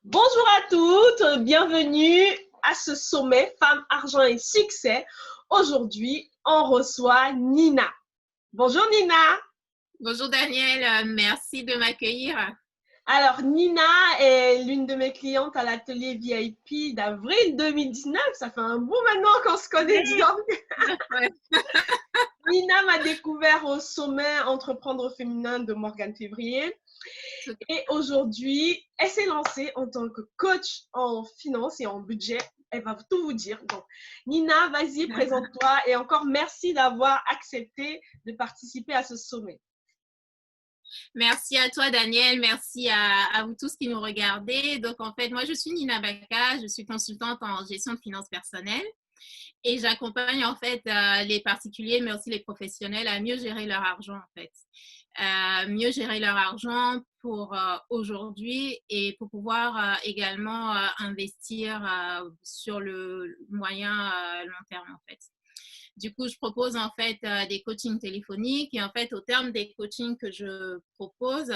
Bonjour à toutes, bienvenue à ce sommet Femmes, Argent et Succès. Aujourd'hui, on reçoit Nina. Bonjour Nina. Bonjour Daniel, merci de m'accueillir. Alors Nina est l'une de mes clientes à l'atelier VIP d'avril 2019. Ça fait un bout maintenant qu'on se connaît, dis donc. Ouais. Nina m'a découvert au sommet Entreprendre féminin de Morgane Février. Et aujourd'hui, elle s'est lancée en tant que coach en finance et en budget. Elle va tout vous dire. Donc, Nina, vas-y, présente-toi et encore merci d'avoir accepté de participer à ce sommet. Merci à toi Daniel, merci à vous tous qui nous regardez. Donc en fait, moi je suis Nina Baka, je suis consultante en gestion de finances personnelles et j'accompagne en fait les particuliers mais aussi les professionnels à mieux gérer leur argent en fait. Mieux gérer leur argent pour aujourd'hui et pour pouvoir également investir sur le moyen long terme en fait. Du coup, je propose en fait des coachings téléphoniques et en fait, au terme des coachings que je propose,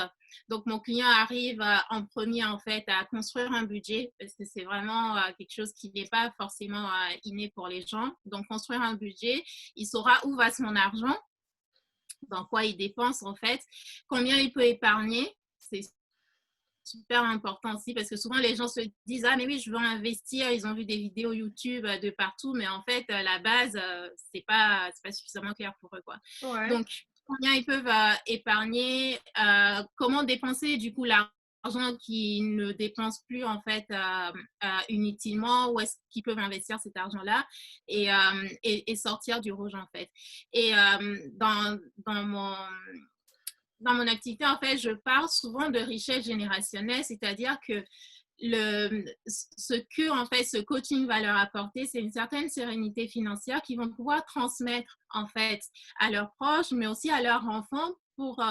donc mon client arrive en premier en fait à construire un budget parce que c'est vraiment quelque chose qui n'est pas forcément inné pour les gens. Donc, construire un budget, il saura où va son argent, dans quoi il dépense en fait, combien il peut épargner. C'est super important aussi parce que souvent les gens se disent ah mais oui je veux investir, ils ont vu des vidéos YouTube de partout mais en fait la base c'est pas suffisamment clair pour eux quoi. Ouais. Donc combien ils peuvent épargner, comment dépenser du coup l'argent qu'ils ne dépensent plus en fait inutilement, où est-ce qu'ils peuvent investir cet argent là et sortir du rouge en fait. Et dans mon activité, en fait, je parle souvent de richesse générationnelle, c'est-à-dire que ce que en fait ce coaching va leur apporter, c'est une certaine sérénité financière qu'ils vont pouvoir transmettre en fait à leurs proches, mais aussi à leurs enfants pour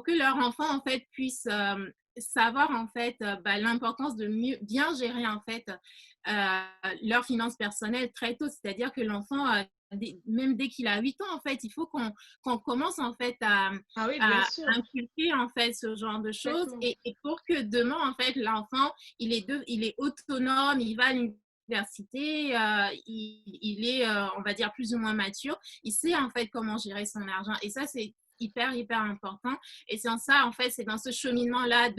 que leurs enfants en fait puissent savoir en fait l'importance de bien gérer en fait leurs finances personnelles très tôt, c'est-à-dire que l'enfant même dès qu'il a 8 ans, en fait, il faut qu'on commence en fait Ah oui, bien à sûr. inculquer en fait ce genre de choses Exactement. et pour que demain, en fait, l'enfant, il est autonome, il va à l'université, il est, on va dire, plus ou moins mature, il sait en fait comment gérer son argent. Et ça, c'est hyper important. Et c'est en ça, en fait, c'est dans ce cheminement-là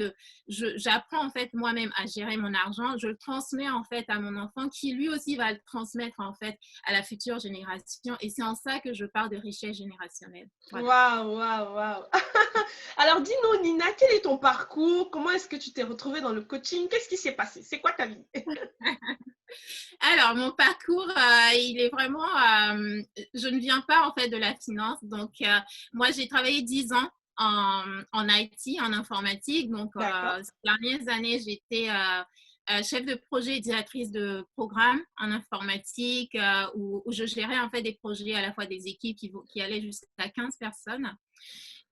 j'apprends en fait moi-même à gérer mon argent, je le transmets en fait à mon enfant qui lui aussi va le transmettre en fait à la future génération. Et c'est en ça que je parle de richesse générationnelle. Voilà. Waouh, waouh, waouh. Alors, dis-nous, Nina, quel est ton parcours? Comment est-ce que tu t'es retrouvée dans le coaching? Qu'est-ce qui s'est passé? C'est quoi ta vie? Alors, mon parcours, il est vraiment, je ne viens pas en fait de la finance. Donc, moi, j'ai travaillé 10 ans en IT, en informatique. Donc, D'accord. ces dernières années, j'étais chef de projet et directrice de programme en informatique où je gérais en fait des projets à la fois des équipes qui allaient jusqu'à 15 personnes.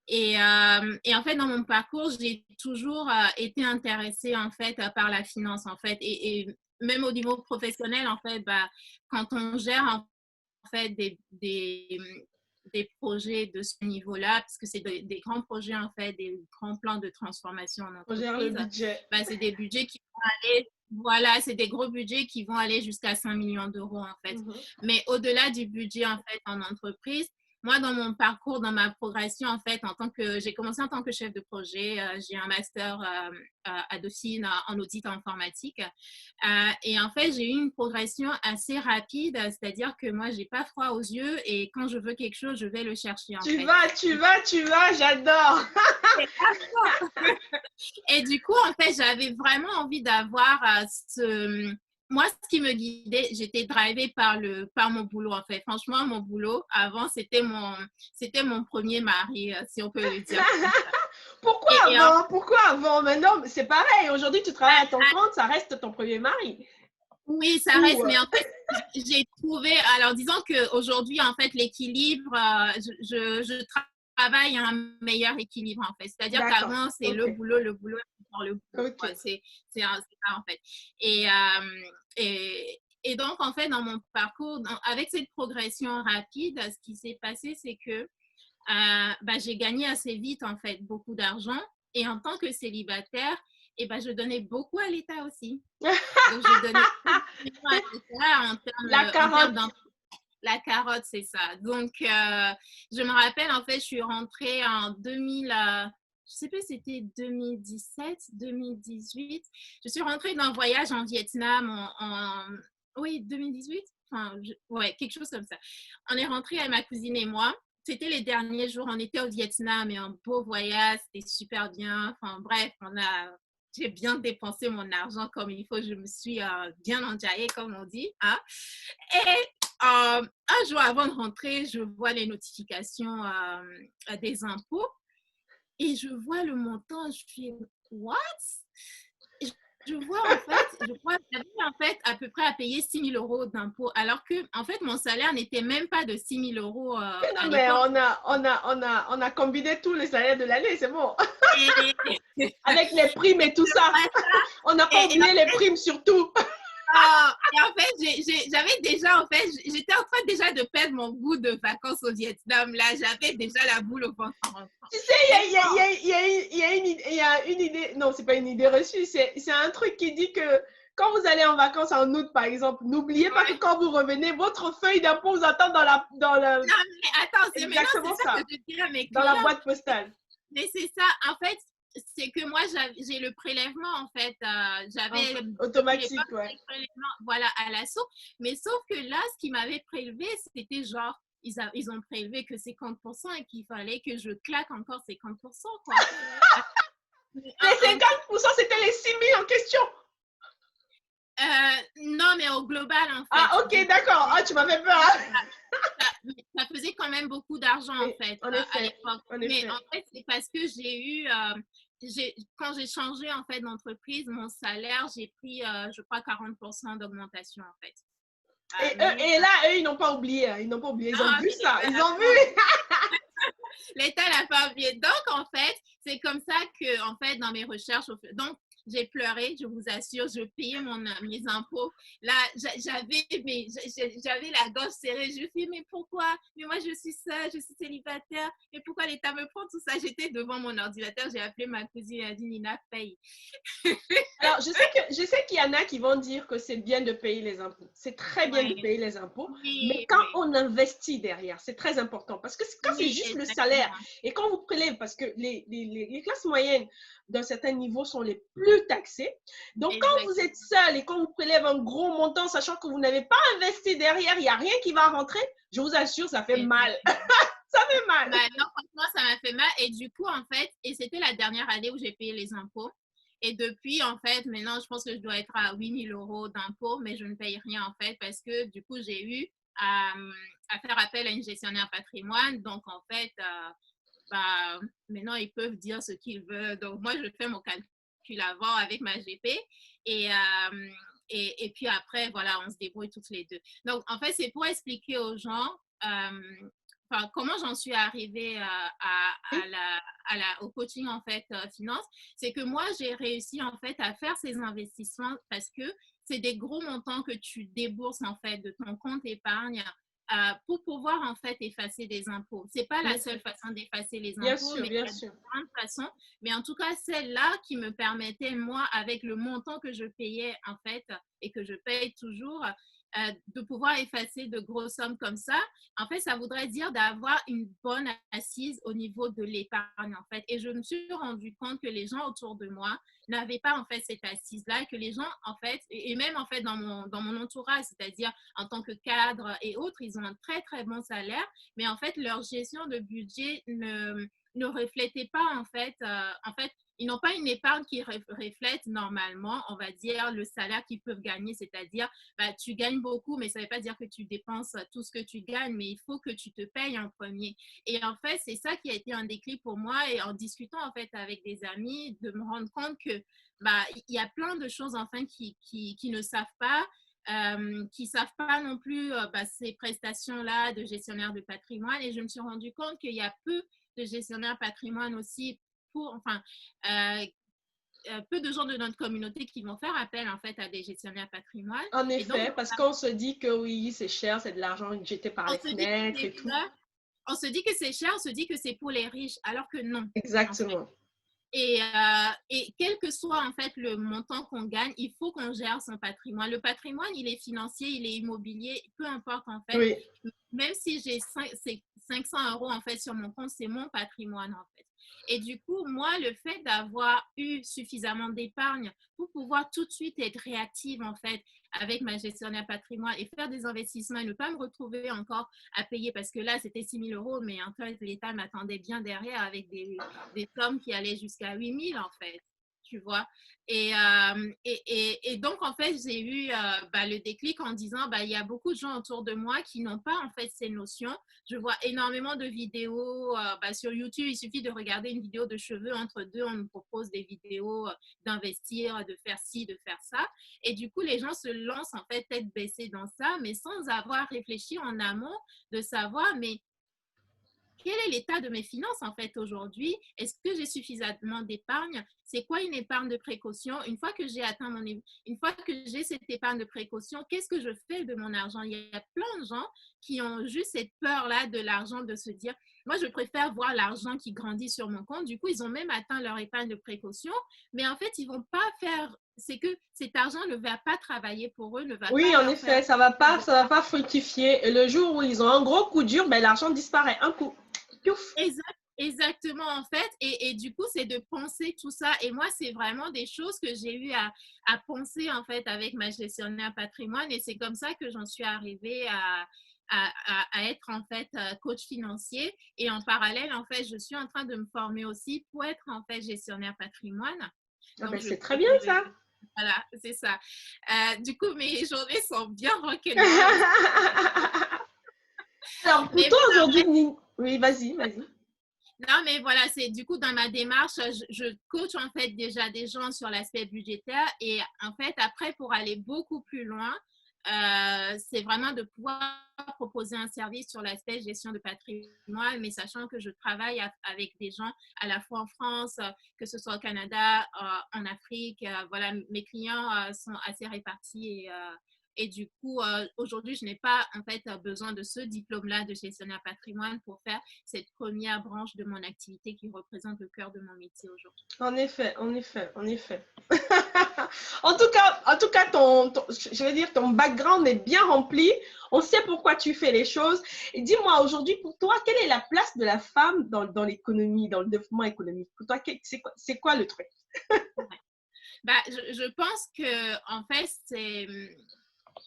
Et en fait, dans mon parcours, j'ai toujours été intéressée en fait par la finance en fait et même au niveau professionnel en fait, quand on gère en fait des projets de ce niveau-là, parce que c'est des grands projets en fait, des grands plans de transformation en On gère le entreprise, budget. c'est des budgets qui vont aller, voilà, c'est des gros budgets qui vont aller jusqu'à 5 millions d'euros en fait. Mhm. Mais au-delà du budget en fait en entreprise, moi, dans mon parcours, dans ma progression, en fait, j'ai commencé en tant que chef de projet. J'ai un master à Dauphine en audit informatique. Et en fait, j'ai eu une progression assez rapide, c'est-à-dire que moi, j'ai pas froid aux yeux et quand je veux quelque chose, je vais le chercher, en Tu fait. vas, tu vas, tu vas, j'adore. Et du coup, en fait, j'avais vraiment envie d'avoir Moi, ce qui me guidait, j'étais drivée par mon boulot, en fait. Franchement, mon boulot, avant, c'était mon premier mari, si on peut le dire comme ça. Pourquoi Et en avant? Pourquoi avant? Maintenant, c'est pareil. Aujourd'hui, tu travailles à ton compte, ça reste ton premier mari. Oui, ça Ou, reste, mais en fait, j'ai trouvé, alors disons qu'aujourd'hui, en fait, l'équilibre, je travaille à un meilleur équilibre, en fait. C'est-à-dire d'accord. qu'avant, c'est Ok. le boulot, encore le boulot, Ok. quoi. C'est ça, en fait. Et donc, en fait, dans mon parcours, avec cette progression rapide, ce qui s'est passé, c'est que j'ai gagné assez vite, en fait, beaucoup d'argent. Et en tant que célibataire, et ben, je donnais beaucoup à l'État aussi. Donc, je donnais beaucoup à l'État La en termes carotte. la carotte, c'est ça. Donc, je me rappelle, en fait, je suis rentrée en 2000, je sais plus, c'était 2017, 2018. Je suis rentrée d'un voyage en Vietnam oui, 2018. Enfin, ouais, quelque chose comme ça. On est rentré avec ma cousine et moi. C'était les derniers jours. On était au Vietnam et un beau voyage. C'était super bien. Enfin, bref, j'ai bien dépensé mon argent comme il faut. Je me suis bien enjaillée, comme on dit. Hein? Et un jour avant de rentrer, je vois les notifications des impôts et je vois le montant. Je fais what? Je vois en fait, j'avais en fait à peu près à payer 6 000 euros d'impôts, alors que en fait mon salaire n'était même pas de 6 000 euros Non, à mais l'époque. on a combiné tous les salaires de l'année, c'est bon. Et, Avec les primes et tout ça. On n'a pas et oublié les primes surtout. et en fait, j'avais déjà, en fait, j'étais en train déjà de perdre mon goût de vacances au Vietnam. Là, j'avais déjà la boule au ventre. Tu sais, Mais il y a une idée, non, c'est pas une idée reçue, c'est un truc qui dit que quand vous allez en vacances en août, par exemple, n'oubliez pas que ouais. quand vous revenez, votre feuille d'impôt vous attend dans Non, mais attends, maintenant, c'est exactement ça que ça, je dirais à mes dans la clients. boîte postale. Mais c'est ça, en fait, c'est que moi, j'ai le prélèvement, en fait. J'avais, depuis l'époque, Automatique, ouais. le prélèvement, voilà, à la source. Mais sauf que là, ce qui m'avait prélevé, c'était genre, ils ont prélevé que 50% et qu'il fallait que je claque encore 50%, quoi. Les 50%, c'était les 6 000 en question. Non, mais au global, en fait. Ah, ok, d'accord. Ah, tu m'avais peur. Ça faisait quand même beaucoup d'argent, en Oui, fait, en à effet, l'époque. en Mais effet. en fait, c'est parce que quand j'ai changé, en fait, d'entreprise, mon salaire, j'ai pris, je crois, 40% d'augmentation, en fait. Et là, eux, ils n'ont pas oublié. Hein. Ils n'ont pas oublié. Ils ont Non, vu ça. Ils ont vu. l'État n'a pas oublié. Donc, en fait, c'est comme ça que, en fait, dans mes recherches, donc, j'ai pleuré, je vous assure, je payais mes impôts. Là, j'avais la gorge serrée. Je me suis dit, mais pourquoi? Mais moi, je suis seule, je suis célibataire. Mais pourquoi l'État me prend tout ça? J'étais devant mon ordinateur, j'ai appelé ma cousine, elle a dit, Nina, paye. Alors, je sais qu'il y en a qui vont dire que c'est bien de payer les impôts. C'est très bien de Ouais. payer les impôts, mais Oui, quand oui, on investit derrière, c'est très important. Parce que quand c'est oui, juste le salaire exactement. et quand vous prélèvez, parce que les classes moyennes d'un certain niveau sont les plus taxées. Donc, quand vous êtes Exactement. seul et qu'on vous prélève un gros montant, sachant que vous n'avez pas investi derrière, il n'y a rien qui va rentrer, je vous assure, ça fait mal. Exactement. Ça fait mal. Bah, non, franchement, ça m'a fait mal. Et du coup, en fait, et c'était la dernière année où j'ai payé les impôts. Et depuis, en fait, maintenant, je pense que je dois être à 8 000 euros d'impôts, mais je ne paye rien, en fait, parce que du coup, j'ai eu à, à faire appel à une gestionnaire patrimoine. Donc, en fait, bah, maintenant, ils peuvent dire ce qu'ils veulent. Donc, moi, je fais mon calcul avant avec ma GP. Et, et puis après, voilà, on se débrouille toutes les deux. Donc, en fait, c'est pour expliquer aux gens enfin, comment j'en suis arrivée au coaching, en fait, finance. C'est que moi, j'ai réussi, en fait, à faire ces investissements parce que c'est des gros montants que tu débourses, en fait, de ton compte épargne pour pouvoir en fait effacer des impôts. C'est pas la seule façon d'effacer les Bien impôts, sûr, mais il bien y a sûr. différentes façons. Mais en tout cas, celle-là qui me permettait, moi, avec le montant que je payais en fait et que je paye toujours, de pouvoir effacer de grosses sommes comme ça, en fait, ça voudrait dire d'avoir une bonne assise au niveau de l'épargne, en fait. Et je me suis rendu compte que les gens autour de moi n'avaient pas, en fait, cette assise-là, que les gens, en fait, et même, en fait, dans mon entourage, c'est-à-dire en tant que cadre et autres, ils ont un très, très bon salaire, mais en fait, leur gestion de budget ne reflétait pas, en fait, ils n'ont pas une épargne qui reflète normalement, on va dire, le salaire qu'ils peuvent gagner, c'est-à-dire, bah, tu gagnes beaucoup, mais ça ne veut pas dire que tu dépenses tout ce que tu gagnes, mais il faut que tu te payes en premier. Et en fait, c'est ça qui a été un déclic pour moi, et en discutant en fait avec des amis, de me rendre compte que bah, il y a plein de choses enfin qui ne savent pas, qui ne savent pas non plus bah, ces prestations-là de gestionnaire de patrimoine. Et je me suis rendu compte qu'il y a peu de gestionnaires patrimoine aussi enfin, peu de gens de notre communauté qui vont faire appel en fait à des gestionnaires patrimoine. En Et donc, effet, parce qu'on se dit que oui, c'est cher, c'est de l'argent jeté par on les se dit que fenêtres c'est et tout. cher, on se dit que c'est cher, on se dit que c'est pour les riches, alors que non, en fait. Exactement. Et quel que soit en fait le montant qu'on gagne, il faut qu'on gère son patrimoine. Le patrimoine, il est financier, il est immobilier, peu importe en fait. Oui. Même si j'ai 500 euros en fait sur mon compte, c'est mon patrimoine en fait. Et du coup, moi, le fait d'avoir eu suffisamment d'épargne pour pouvoir tout de suite être réactive en fait avec ma gestionnaire patrimoine et faire des investissements et ne pas me retrouver encore à payer parce que là, c'était 6 000 euros, mais en fait, l'État m'attendait bien derrière avec des sommes qui allaient jusqu'à 8 000 en fait, tu vois. Et donc, en fait, j'ai eu le déclic en disant, il y a beaucoup de gens autour de moi qui n'ont pas en fait ces notions. Je vois énormément de vidéos sur YouTube. Il suffit de regarder une vidéo de cheveux. Entre deux, on nous propose des vidéos d'investir, de faire ci, de faire ça. Et du coup, les gens se lancent en fait tête baissée dans ça, mais sans avoir réfléchi en amont de savoir, mais quel est l'état de mes finances en fait aujourd'hui? Est-ce que j'ai suffisamment d'épargne? C'est quoi une épargne de précaution? Une fois que j'ai atteint une fois que j'ai cette épargne de précaution, qu'est-ce que je fais de mon argent? Il y a plein de gens qui ont juste cette peur-là de l'argent, de se dire, moi je préfère voir l'argent qui grandit sur mon compte. Du coup, ils ont même atteint leur épargne de précaution, mais en fait, ils vont pas faire, c'est que cet argent ne va pas travailler pour eux, ne va Oui, pas en leur faire. effet, ça va pas fructifier. Et le jour où ils ont un gros coup dur, l'argent disparaît. Un coup. Piouf. Exactement, en fait. Et du coup, c'est de penser tout ça. Et moi, c'est vraiment des choses que j'ai eu à penser, en fait, avec ma gestionnaire patrimoine. Et c'est comme ça que j'en suis arrivée à être, en fait, coach financier. Et en parallèle, en fait, je suis en train de me former aussi pour être, en fait, gestionnaire patrimoine. Ah Donc, c'est très bien ça. voilà, c'est ça. Du coup, mes journées sont bien rock'n'roll. Alors, pour Mais toi voilà, aujourd'hui, oui, vas-y, vas-y. non, mais voilà, c'est du coup dans ma démarche, je coach en fait déjà des gens sur l'aspect budgétaire et en fait après pour aller beaucoup plus loin, c'est vraiment de pouvoir proposer un service sur l'aspect gestion de patrimoine, mais sachant que je travaille avec des gens à la fois en France, que ce soit au Canada, en Afrique, voilà, mes clients sont assez répartis et du coup, aujourd'hui, je n'ai pas en fait besoin de ce diplôme-là de gestionnaire patrimoine pour faire cette première branche de mon activité qui représente le cœur de mon métier aujourd'hui. En effet, en effet, en effet. En tout cas, je veux dire, ton background est bien rempli. On sait pourquoi tu fais les choses. Et dis-moi, aujourd'hui, pour toi, quelle est la place de la femme dans l'économie, dans le développement économique? Pour toi, c'est quoi le truc? Ouais. Je pense que en fait,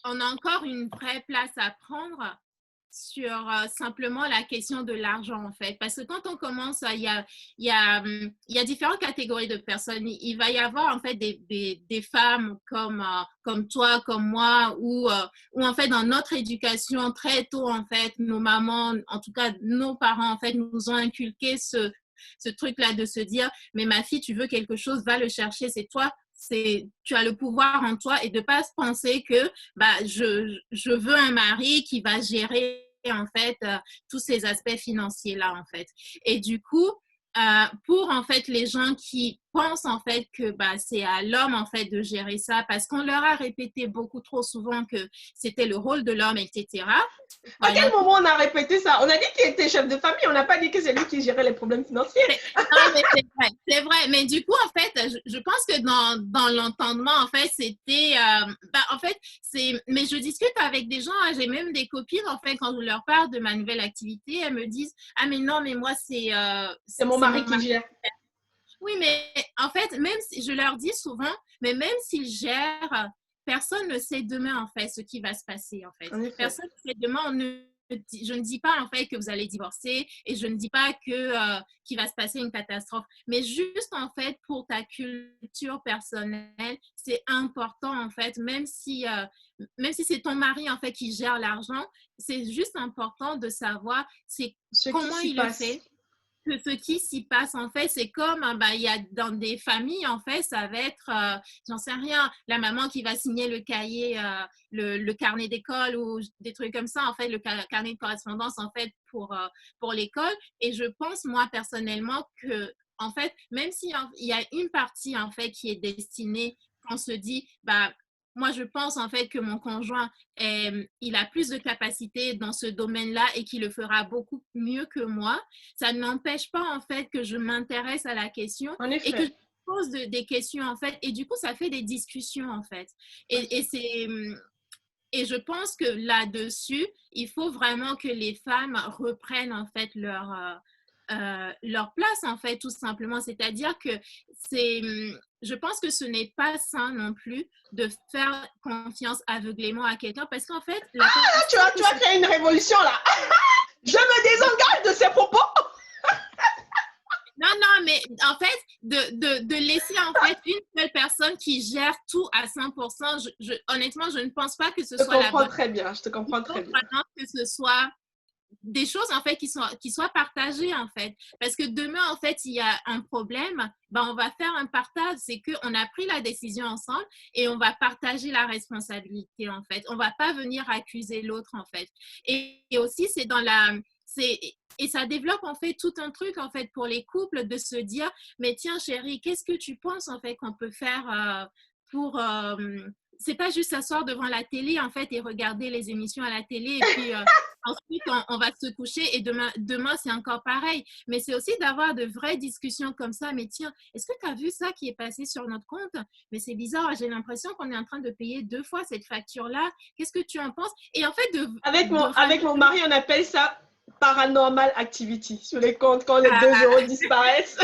on a encore une vraie place à prendre sur simplement la question de l'argent en fait. Parce que quand on commence, il y a différentes catégories de personnes. Il va y avoir en fait des femmes comme toi, comme moi, ou en fait dans notre éducation très tôt en fait, nos mamans, en tout cas nos parents en fait nous ont inculqué ce truc-là de se dire, mais ma fille, tu veux quelque chose, va le chercher, c'est toi, tu as le pouvoir en toi et de ne pas penser que je veux un mari qui va gérer en fait tous ces aspects financiers là en fait. Et du coup, pour en fait les gens qui pensent en fait que c'est à l'homme en fait de gérer ça parce qu'on leur a répété beaucoup trop souvent que c'était le rôle de l'homme, etc. À quel moment on a répété ça? On a dit qu'il était chef de famille, on n'a pas dit que c'est lui qui gérait les problèmes financiers. Non, mais c'est vrai. Mais du coup, en fait, je pense que dans l'entendement, en fait, c'était, en fait, mais je discute avec des gens, hein, j'ai même des copines, en fait, quand je leur parle de ma nouvelle activité, elles me disent, ah, mais non, mais moi, C'est mon c'est mari mon qui mari. gère. Oui, mais en fait, même si je leur dis souvent, mais même s'il gère, personne ne sait demain, en fait, ce qui va se passer, en fait. En effet. Personne ne sait demain, je ne dis pas, en fait, que vous allez divorcer et je ne dis pas qu'il va se passer une catastrophe, mais juste, en fait, pour ta culture personnelle, c'est important, en fait, même si c'est ton mari, en fait, qui gère l'argent, c'est juste important de savoir c'est Ce qui comment s'y il le passe. fait que ce qui s'y passe, en fait, c'est comme, il y a dans des familles, en fait, ça va être, j'en sais rien, la maman qui va signer le cahier, le carnet d'école ou des trucs comme ça, en fait, le carnet de correspondance, en fait, pour l'école. Et je pense, moi, personnellement, que, en fait, même s'il y a une partie, en fait, qui est destinée, on se dit, moi, je pense en fait que mon conjoint, il a plus de capacité dans ce domaine-là et qu'il le fera beaucoup mieux que moi. Ça ne m'empêche pas en fait que je m'intéresse à la question En et que je effet. pose des questions en fait. Et du coup, ça fait des discussions en fait. Ouais. Et je pense que là-dessus, il faut vraiment que les femmes reprennent en fait leur place en fait, tout simplement. C'est-à-dire que c'est, je pense que ce n'est pas sain non plus de faire confiance aveuglément à quelqu'un parce qu'en fait, la Ah, personne tu as créé une révolution là. Je me désengage de ces propos. non, non, mais en fait, de laisser en fait une seule personne qui gère tout à 100%, honnêtement, je ne pense pas que ce Je te soit la comprends bonne. très bien. Je te Il comprends faut très bien. vraiment que ce soit des choses en fait qui soient partagées en fait parce que demain en fait il y a un problème, ben on va faire un partage, c'est que on a pris la décision ensemble et on va partager la responsabilité en fait, on va pas venir accuser l'autre en fait. Et aussi c'est dans la c'est et ça développe en fait tout un truc en fait pour les couples de se dire mais tiens chérie, qu'est-ce que tu penses en fait qu'on peut faire pour c'est pas juste s'asseoir devant la télé en fait et regarder les émissions à la télé et puis ensuite, on va se coucher et demain c'est encore pareil. Mais c'est aussi d'avoir de vraies discussions comme ça. Mais tiens, est-ce que tu as vu ça qui est passé sur notre compte? Mais c'est bizarre, j'ai l'impression qu'on est en train de payer 2 fois cette facture-là. Qu'est-ce que tu en penses? Et en fait, Avec mon mari, on appelle ça paranormal activity sur les comptes quand les 2 ah, euros disparaissent.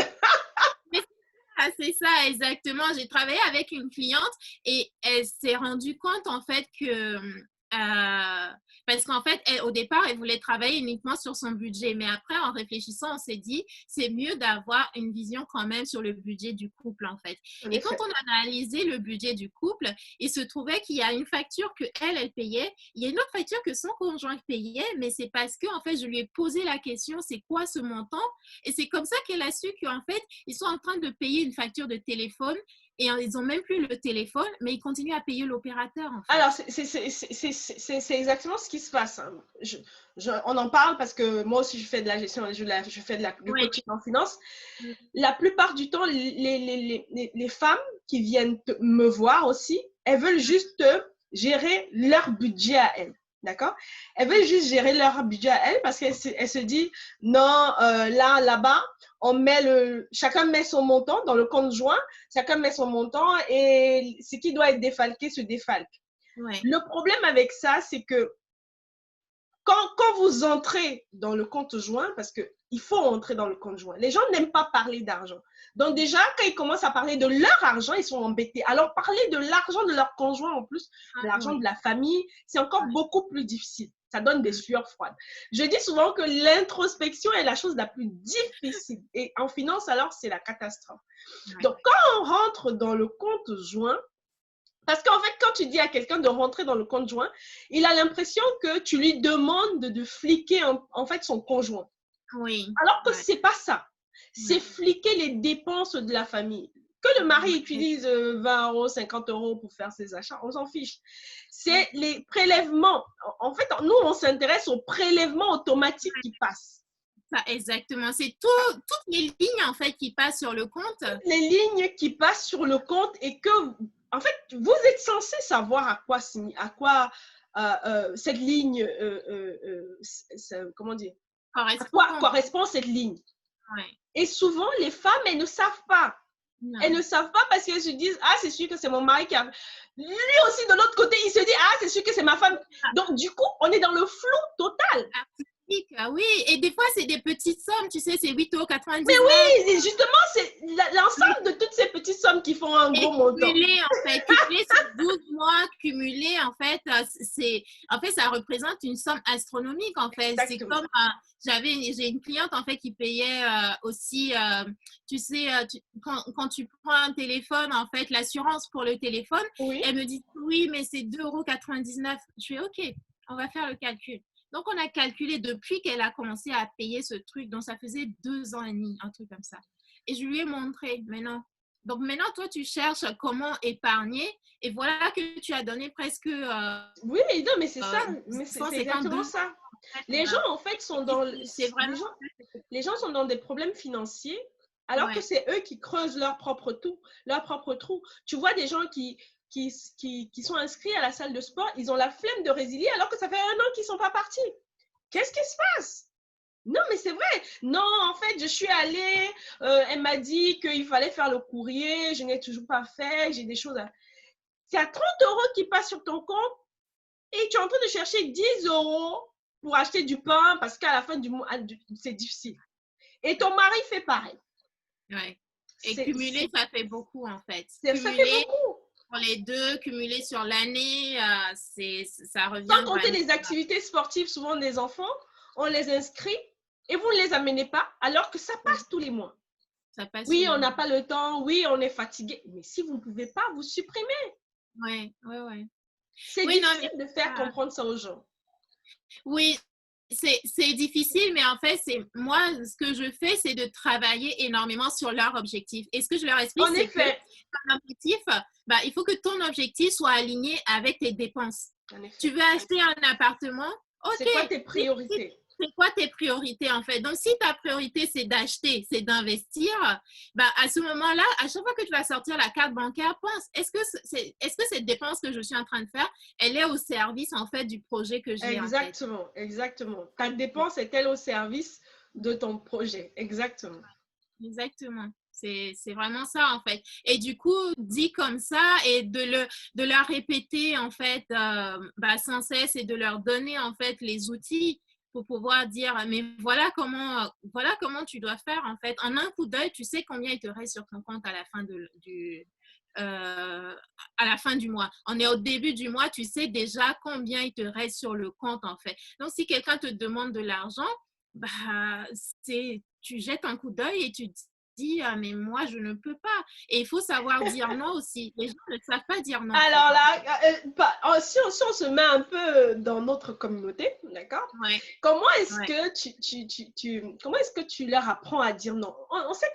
c'est ça, exactement. J'ai travaillé avec une cliente et elle s'est rendue compte en fait que parce qu'en fait, au départ, elle voulait travailler uniquement sur son budget. Mais après, en réfléchissant, on s'est dit, c'est mieux d'avoir une vision quand même sur le budget du couple, en fait. En Et quand effet. on a analysé le budget du couple, il se trouvait qu'il y a une facture que elle payait. Il y a une autre facture que son conjoint payait, mais c'est parce que, en fait, je lui ai posé la question, c'est quoi ce montant? Et c'est comme ça qu'elle a su qu'en fait, ils sont en train de payer une facture de téléphone et ils n'ont même plus le téléphone, mais ils continuent à payer l'opérateur, en fait. Alors, c'est exactement ce qui se passe. Hein. On en parle parce que moi aussi, je fais de la gestion, je fais du Oui. coaching en finance. La plupart du temps, les femmes qui viennent me voir aussi, elles veulent juste gérer leur budget à elles. D'accord? Elles veulent juste gérer leur budget à elles parce qu'elles se disent, non, là-bas, chacun met son montant dans le compte joint, chacun met son montant et ce qui doit être défalqué se défalque. Ouais. Le problème avec ça, c'est que quand vous entrez dans le compte joint, parce qu'il faut entrer dans le compte joint, les gens n'aiment pas parler d'argent. Donc déjà, quand ils commencent à parler de leur argent, ils sont embêtés. Alors parler de l'argent de leur conjoint en plus, de l'argent Oui. de la famille, c'est encore Ouais. beaucoup plus difficile. Ça donne des sueurs froides. Je dis souvent que l'introspection est la chose la plus difficile. Et en finance, alors, c'est la catastrophe. Ouais. Donc, quand on rentre dans le compte joint, parce qu'en fait, quand tu dis à quelqu'un de rentrer dans le compte joint, il a l'impression que tu lui demandes de fliquer en fait son conjoint. Oui. Alors que Ouais. c'est pas ça. C'est Ouais. fliquer les dépenses de la famille. Que le mari utilise 20 euros, 50 euros pour faire ses achats, on s'en fiche. C'est les prélèvements. En fait, nous, on s'intéresse aux prélèvements automatiques qui passent. Ça, exactement. C'est toutes les lignes en fait qui passent sur le compte. Les lignes qui passent sur le compte et que, en fait, vous êtes censé savoir à quoi cette ligne, comment dire, à quoi correspond cette ligne. Ouais. Et souvent, les femmes, elles ne savent pas. Non. Elles ne savent pas parce qu'elles se disent, ah, c'est sûr que c'est mon mari qui a... Lui aussi, de l'autre côté, il se dit, ah, c'est sûr que c'est ma femme. Donc, du coup, on est dans le flou total. Ah oui, et des fois, c'est des petites sommes, tu sais, c'est 8,99 €. Mais oui, justement, c'est l'ensemble de toutes ces petites sommes qui font un gros montant. Cumulé, en fait, cumulé sur 12 mois, cumulé, en fait, ça représente une somme astronomique, en fait. C'est comme, j'ai une cliente, en fait, qui payait aussi, tu sais, quand tu prends un téléphone, en fait, l'assurance pour le téléphone, Oui. elle me dit, oui, mais c'est 2,99 €. Je fais, OK, on va faire le calcul. Donc, on a calculé depuis qu'elle a commencé à payer ce truc. Donc, ça faisait 2 ans et demi, un truc comme ça. Et je lui ai montré, mais non. Donc, maintenant, toi, tu cherches comment épargner. Et voilà que tu as donné presque... oui, non, mais c'est ça. Mais c'est exactement ça. Les gens, en fait, sont dans... Les gens sont dans des problèmes financiers alors que c'est eux qui creusent leur propre trou. Tu vois des gens qui qui sont inscrits à la salle de sport, ils ont la flemme de résilier alors que ça fait 1 an qu'ils ne sont pas partis. Qu'est-ce qui se passe? Non, mais c'est vrai. Non, en fait, je suis allée, elle m'a dit qu'il fallait faire le courrier, je n'ai toujours pas fait, j'ai des choses à... C'est à 30 euros qui passent sur ton compte et tu es en train de chercher 10 euros pour acheter du pain parce qu'à la fin du mois, c'est difficile. Et ton mari fait pareil. Ouais. Et cumuler, ça fait beaucoup en fait. Ça fait beaucoup. Pour les deux, cumuler sur l'année, ça revient. Sans compter les activités sportives, souvent des enfants, on les inscrit et vous ne les amenez pas alors que ça passe tous les mois. Ça passe oui, on n'a pas le temps, oui, on est fatigué, mais si vous ne pouvez pas, vous supprimez. Ouais. C'est difficile de faire comprendre ça aux gens. Oui, c'est difficile, mais en fait, moi, ce que je fais, c'est de travailler énormément sur leur objectif. Et ce que je leur explique, c'est que ton objectif, il faut que ton objectif soit aligné avec tes dépenses. Tu veux acheter un appartement? Ok. C'est quoi tes priorités? C'est quoi tes priorités en fait? Donc, si ta priorité, c'est d'acheter, c'est d'investir, à ce moment-là, à chaque fois que tu vas sortir la carte bancaire, pense, est-ce que cette dépense que je suis en train de faire, elle est au service en fait du projet que j'ai en tête? Exactement. Ta dépense est-elle au service de ton projet? Exactement. C'est vraiment ça en fait. Et du coup, dit comme ça et de leur répéter en fait sans cesse et de leur donner en fait les outils pour pouvoir dire mais voilà comment tu dois faire en fait. En un coup d'œil, tu sais combien il te reste sur ton compte à la fin du mois. On est au début du mois, tu sais déjà combien il te reste sur le compte en fait. Donc si quelqu'un te demande de l'argent, tu jettes un coup d'œil et tu dis mais moi je ne peux pas. Et il faut savoir dire non aussi. Les gens ne savent pas dire non. Alors là, si on se met un peu dans notre communauté, d'accord? Ouais. Comment est-ce que tu leur apprends à dire non? On sait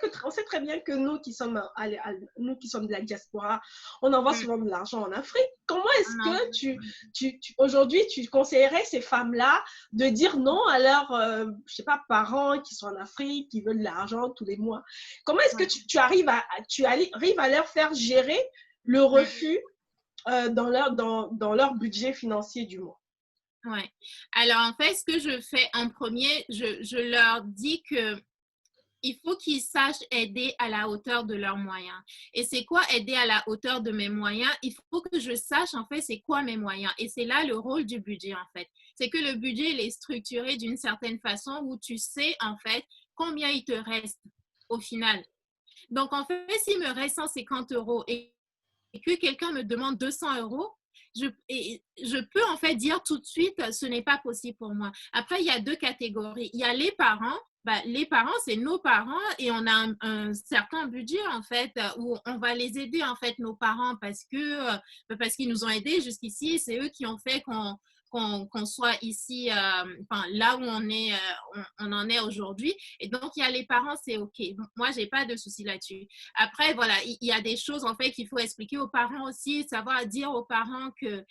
très bien que nous qui sommes de la diaspora, on envoie souvent de l'argent en Afrique. Comment est-ce que aujourd'hui tu conseillerais ces femmes-là de dire non à leurs je sais pas, parents qui sont en Afrique, qui veulent de l'argent tous les mois? Comment est-ce que tu arrives à leur faire gérer le refus dans leur budget financier du mois? Ouais. Alors, en fait, ce que je fais en premier, je leur dis que il faut qu'ils sachent aider à la hauteur de leurs moyens. Et c'est quoi aider à la hauteur de mes moyens? Il faut que je sache, en fait, c'est quoi mes moyens. Et c'est là le rôle du budget, en fait. C'est que le budget, il est structuré d'une certaine façon où tu sais, en fait, combien il te reste au final. Donc, en fait, s'il me reste 150 euros et que quelqu'un me demande 200 euros, je peux en fait dire tout de suite, ce n'est pas possible pour moi. Après, il y a deux catégories. Il y a les parents. Les parents, c'est nos parents et on a un certain budget en fait où on va les aider en fait nos parents parce qu'ils nous ont aidés jusqu'ici. C'est eux qui ont fait qu'on soit ici, là où on en est aujourd'hui. Et donc, il y a les parents, c'est OK. Moi, je n'ai pas de souci là-dessus. Après, voilà, il y a des choses, en fait, qu'il faut expliquer aux parents aussi, savoir dire aux parents que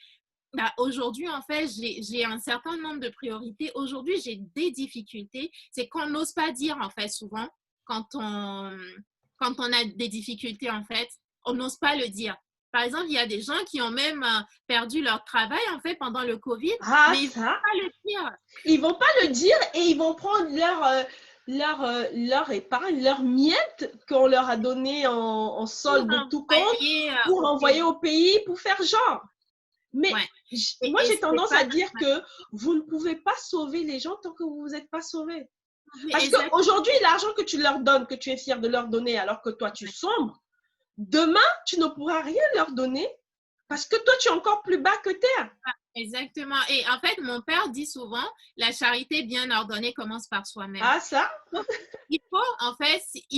aujourd'hui, en fait, j'ai un certain nombre de priorités. Aujourd'hui, j'ai des difficultés. C'est qu'on n'ose pas dire, en fait, souvent, quand on a des difficultés, en fait, on n'ose pas le dire. Par exemple, il y a des gens qui ont même perdu leur travail, en fait, pendant le COVID. Mais ils ne vont pas le dire. Ils ne vont pas le dire et ils vont prendre leur épargne, leur miette qu'on leur a donné en solde de tout compte pour envoyer au pays pour faire genre. Mais moi, j'ai tendance à dire que vous ne pouvez pas sauver les gens tant que vous ne vous êtes pas sauvés. Parce qu'aujourd'hui, l'argent que tu leur donnes, que tu es fier de leur donner alors que toi, tu sombres, demain, tu ne pourras rien leur donner parce que toi, tu es encore plus bas que terre. Exactement. Et en fait, mon père dit souvent, la charité bien ordonnée commence par soi-même. Ah, ça? Il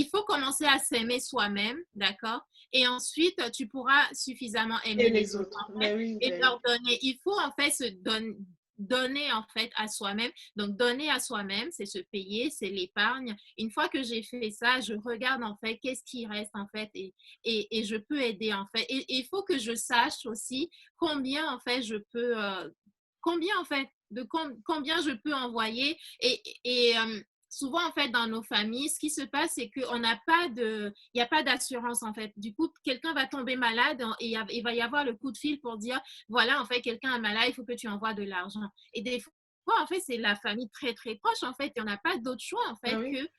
faut commencer à s'aimer soi-même, d'accord? Et ensuite, tu pourras suffisamment aimer les autres. En fait, et leur donner. Il faut en fait se donner en fait à soi-même. Donc, donner à soi-même, c'est se payer, c'est l'épargne. Une fois que j'ai fait ça, je regarde en fait qu'est-ce qui reste en fait et je peux aider en fait. Et il faut que je sache aussi combien en fait je peux, combien en fait, combien je peux envoyer et souvent, en fait, dans nos familles, ce qui se passe, c'est qu'on n'a pas il n'y a pas d'assurance, en fait. Du coup, quelqu'un va tomber malade et il va y avoir le coup de fil pour dire, voilà, en fait, quelqu'un est malade, il faut que tu envoies de l'argent. Et des fois, en fait, c'est la famille très, très proche, en fait, et on n'a pas d'autre choix, en Ah fait, oui. que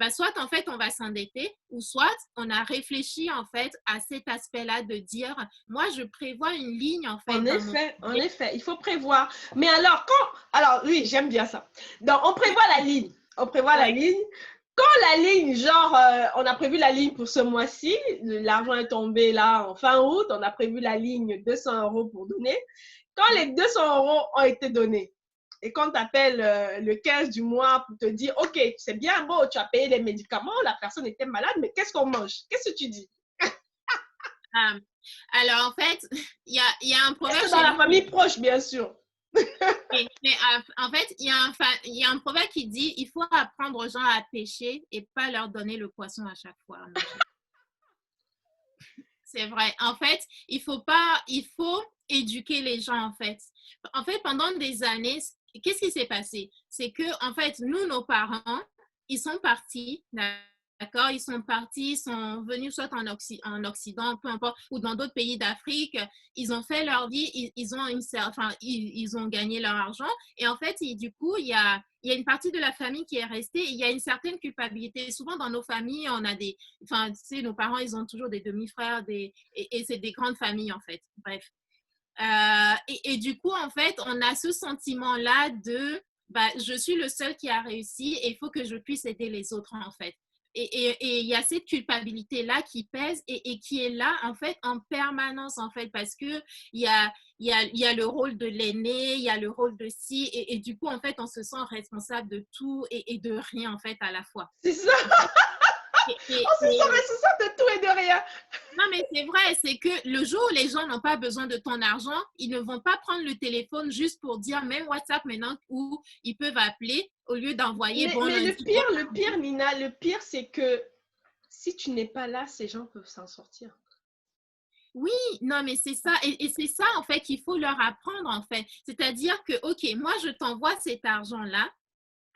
soit en fait on va s'endetter ou soit on a réfléchi en fait à cet aspect-là de dire moi je prévois une ligne en fait dans mon En budget. effet, il faut prévoir. Mais alors, alors oui, j'aime bien ça. Donc, on prévoit la ligne. On prévoit la Ouais. ligne. Quand la ligne, genre, on a prévu la ligne pour ce mois-ci, l'argent est tombé là en fin août, on a prévu la ligne 200 € pour donner. Quand les 200 € ont été donnés, et quand tu appelles le 15 du mois pour te dire, OK, c'est bien beau, tu as payé les médicaments, la personne était malade, mais qu'est-ce qu'on mange? Qu'est-ce que tu dis? Alors en fait, il y a un proverbe C'est dans chez la nous. famille proche, bien sûr. Mais en fait, il y a un proverbe qui dit il faut apprendre aux gens à pêcher et pas leur donner le poisson à chaque fois à manger. C'est vrai. En fait, il faut éduquer les gens en fait. En fait, pendant des années, qu'est-ce qui s'est passé? C'est que en fait, nous, nos parents, ils sont partis, d'accord? Ils sont partis, ils sont venus soit en Occident, peu importe, ou dans d'autres pays d'Afrique. Ils ont fait leur vie, ils ont gagné leur argent. Et en fait, du coup, il y a une partie de la famille qui est restée et il y a une certaine culpabilité. Souvent, dans nos familles, on a tu sais, nos parents, ils ont toujours des demi-frères et c'est des grandes familles, en fait. Bref. Et du coup, en fait, on a ce sentiment-là de, je suis le seul qui a réussi et il faut que je puisse aider les autres, en fait. Et il y a cette culpabilité-là qui pèse et qui est là, en fait, en permanence, en fait, parce que il y a le rôle de l'aîné, il y a le rôle de ci, et du coup, en fait, on se sent responsable de tout et de rien, en fait, à la fois. C'est ça. On se sent responsable de tout et de rien. Non, mais c'est vrai, c'est que le jour où les gens n'ont pas besoin de ton argent, ils ne vont pas prendre le téléphone juste pour dire, même WhatsApp maintenant, où ils peuvent appeler au lieu d'envoyer bon Mais lundi. le pire, Nina, le pire, c'est que si tu n'es pas là, ces gens peuvent s'en sortir. Oui, non, mais c'est ça. Et c'est ça, en fait, qu'il faut leur apprendre, en fait. C'est-à-dire que, OK, moi, je t'envoie cet argent-là.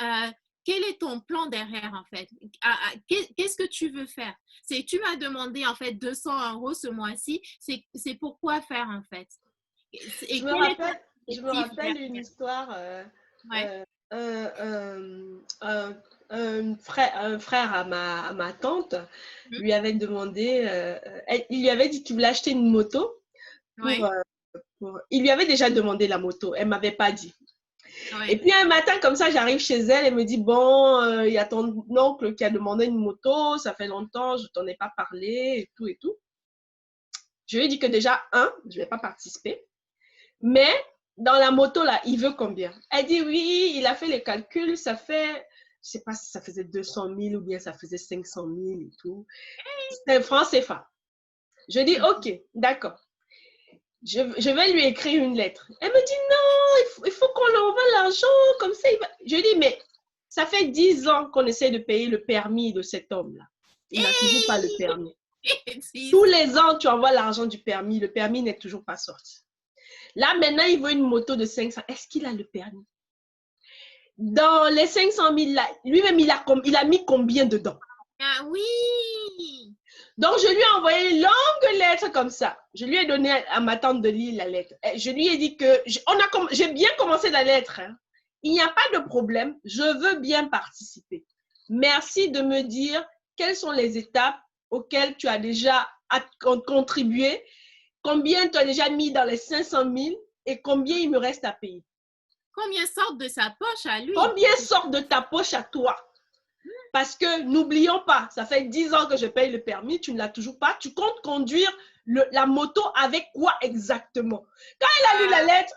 Euh, quel est ton plan derrière, en fait? Qu'est-ce que tu veux faire? Tu m'as demandé, en fait, 200 € ce mois-ci. C'est pourquoi faire, en fait? Et quel est ton Je me objectif rappelle une derrière? histoire. Ouais. Un frère à ma tante Mhm. lui avait demandé, il lui avait dit qu'il voulait acheter une moto. Ouais. Il lui avait déjà demandé la moto, elle ne m'avait pas dit. Et Ouais. puis un matin, comme ça, j'arrive chez elle, elle me dit, bon, il y a ton oncle qui a demandé une moto, ça fait longtemps, je ne t'en ai pas parlé, et tout et tout. Je lui ai dit que déjà, je ne vais pas participer. Mais dans la moto, là, il veut combien? Elle dit, oui, il a fait les calculs, ça fait, je ne sais pas si ça faisait 200 000 ou bien ça faisait 500 000 et tout. C'est franc CFA. Je dis, OK, d'accord. Je vais lui écrire une lettre. Elle me dit, non, il faut qu'on lui envoie l'argent, comme ça. Je dis, mais ça fait 10 ans qu'on essaie de payer le permis de cet homme-là. Il n'a toujours pas le permis. Tous les ans, tu envoies l'argent du permis. Le permis n'est toujours pas sorti. Là, maintenant, il veut une moto de 500. Est-ce qu'il a le permis? Dans les 500 000, là, lui-même, il a mis combien dedans? Ah oui! Donc, je lui ai envoyé une longue lettre comme ça. Je lui ai donné à ma tante de lire la lettre. Je lui ai dit que j'ai bien commencé la lettre. Hein. Il n'y a pas de problème. Je veux bien participer. Merci de me dire quelles sont les étapes auxquelles tu as déjà contribué, combien tu as déjà mis dans les 500 000 et combien il me reste à payer. Combien sortent de sa poche à lui? Combien sortent de ta poche à toi? Parce que n'oublions pas, ça fait 10 ans que je paye le permis, tu ne l'as toujours pas. Tu comptes conduire la moto avec quoi exactement? Quand elle a lu la lettre,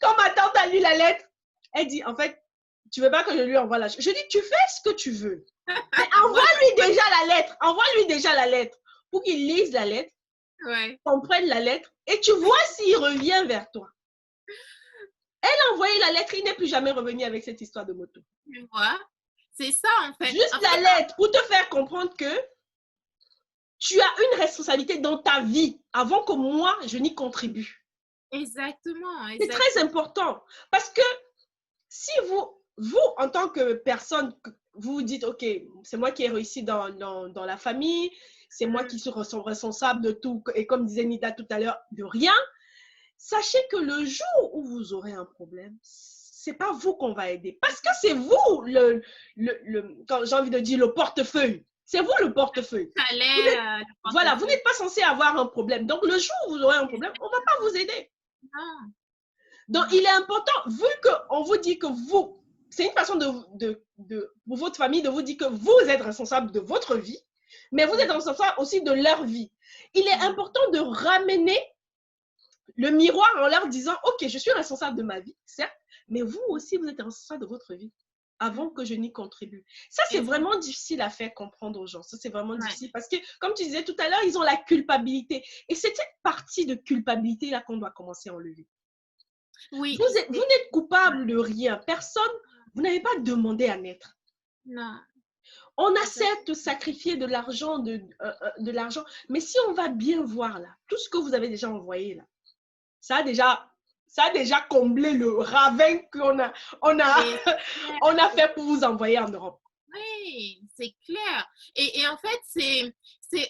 quand ma tante a lu la lettre, elle dit, en fait, tu ne veux pas que je lui envoie la lettre. Je dis, tu fais ce que tu veux. Mais envoie-lui déjà la lettre. Envoie-lui déjà la lettre pour qu'il lise la lettre, comprenne la lettre et tu vois s'il revient vers toi. Elle a envoyé la lettre, il n'est plus jamais revenu avec cette histoire de moto. Tu vois? C'est ça, en fait. Juste la lettre pour te faire comprendre que tu as une responsabilité dans ta vie avant que moi, je n'y contribue. Exactement. C'est très important. Parce que si vous vous, en tant que personne, vous vous dites, OK, c'est moi qui ai réussi dans la famille, c'est moi qui suis responsable de tout, et comme disait Nida tout à l'heure, de rien. Sachez que le jour où vous aurez un problème, c'est pas vous qu'on va aider, parce que c'est vous quand j'ai envie de dire le portefeuille. C'est vous le portefeuille. Voilà, vous n'êtes pas censé avoir un problème. Donc, le jour où vous aurez un problème, on ne va pas vous aider. Non. Donc, il est important, vu qu'on vous dit que vous, c'est une façon pour votre famille de vous dire que vous êtes responsable de votre vie, mais vous êtes responsable aussi de leur vie. Il est important de ramener le miroir en leur disant, OK, je suis responsable de ma vie, certes, mais vous aussi, vous êtes responsable de votre vie avant que je n'y contribue. Ça, c'est vraiment difficile à faire comprendre aux gens. Ça, c'est vraiment difficile parce que, comme tu disais tout à l'heure, ils ont la culpabilité. Et c'est cette partie de culpabilité-là qu'on doit commencer à enlever. Oui. Vous n'êtes coupable de rien. Personne, vous n'avez pas demandé à naître. Non. On a certes sacrifié de l'argent, de l'argent, mais si on va bien voir là, tout ce que vous avez déjà envoyé là, ça a déjà comblé le ravin qu'on a fait pour vous envoyer en Europe. Oui, c'est clair. Et en fait,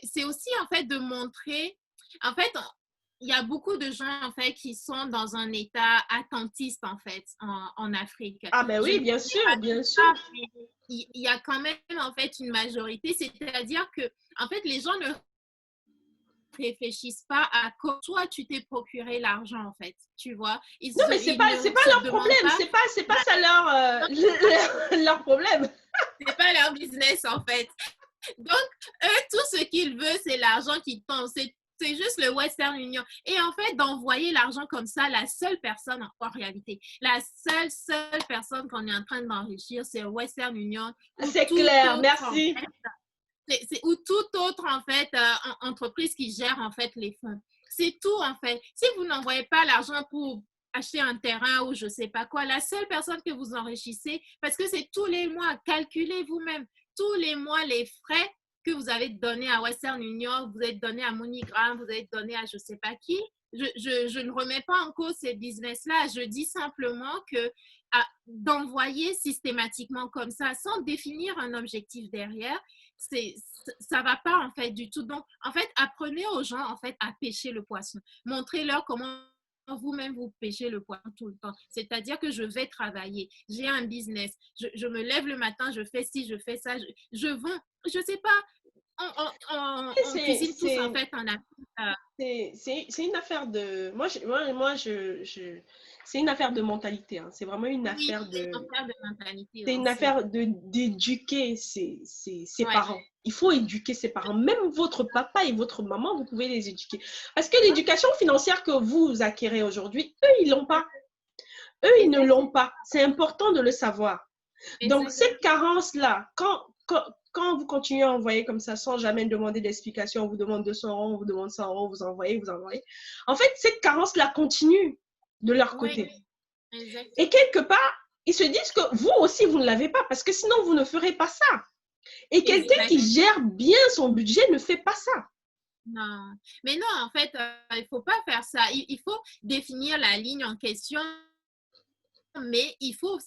c'est aussi en fait de montrer, en fait, il y a beaucoup de gens en fait qui sont dans un état attentiste en fait en Afrique. Ah ben oui, bien sûr, bien sûr. Il y a quand même en fait une majorité, c'est-à-dire que en fait les gens ne réfléchissent pas à comment toi tu t'es procuré l'argent en fait, tu vois. Non mais c'est pas leur problème, c'est pas ça leur problème. C'est pas leur business en fait. Donc eux tout ce qu'ils veulent c'est l'argent qui tombe, c'est juste le Western Union. Et en fait, d'envoyer l'argent comme ça, la seule personne, en réalité, la seule personne qu'on est en train d'enrichir, c'est le Western Union. C'est clair, merci. C'est ou toute autre, en fait, entreprise qui gère, en fait, les fonds. C'est tout, en fait. Si vous n'envoyez pas l'argent pour acheter un terrain ou je ne sais pas quoi, la seule personne que vous enrichissez, parce que c'est tous les mois, calculez vous-même, tous les mois, les frais que vous avez donné à Western Union, vous avez donné à MoneyGram, vous avez donné à je ne sais pas qui. Je ne remets pas en cause ces business-là. Je dis simplement que d'envoyer systématiquement comme ça, sans définir un objectif derrière, ça va pas en fait du tout. Donc, en fait, apprenez aux gens en fait à pêcher le poisson. Montrez-leur comment vous-même vous pêchez le poisson tout le temps. C'est-à-dire que je vais travailler, j'ai un business, je me lève le matin, je fais ci, je fais ça, je vends, je sais pas, on cuisine tous en fait en Afrique. C'est une affaire de... Moi, c'est une affaire de mentalité. Hein. C'est vraiment une affaire de... mentalité. C'est une affaire d'éduquer ses parents. Il faut éduquer ses parents. Même votre papa et votre maman, vous pouvez les éduquer. Parce que l'éducation financière que vous acquérez aujourd'hui, eux, ils l'ont pas. Eux, ils ne l'ont pas. C'est important de le savoir. Donc, cette carence-là, quand vous continuez à envoyer comme ça sans jamais demander d'explication, on vous demande 200 €, on vous demande 100 €, vous envoyez. En fait, cette carence-là continue de leur côté. Et quelque part, ils se disent que vous aussi, vous ne l'avez pas parce que sinon, vous ne ferez pas ça. Et quelqu'un qui gère bien son budget ne fait pas ça. Non, mais non, en fait, il ne faut pas faire ça. Il faut définir la ligne en question, mais il faut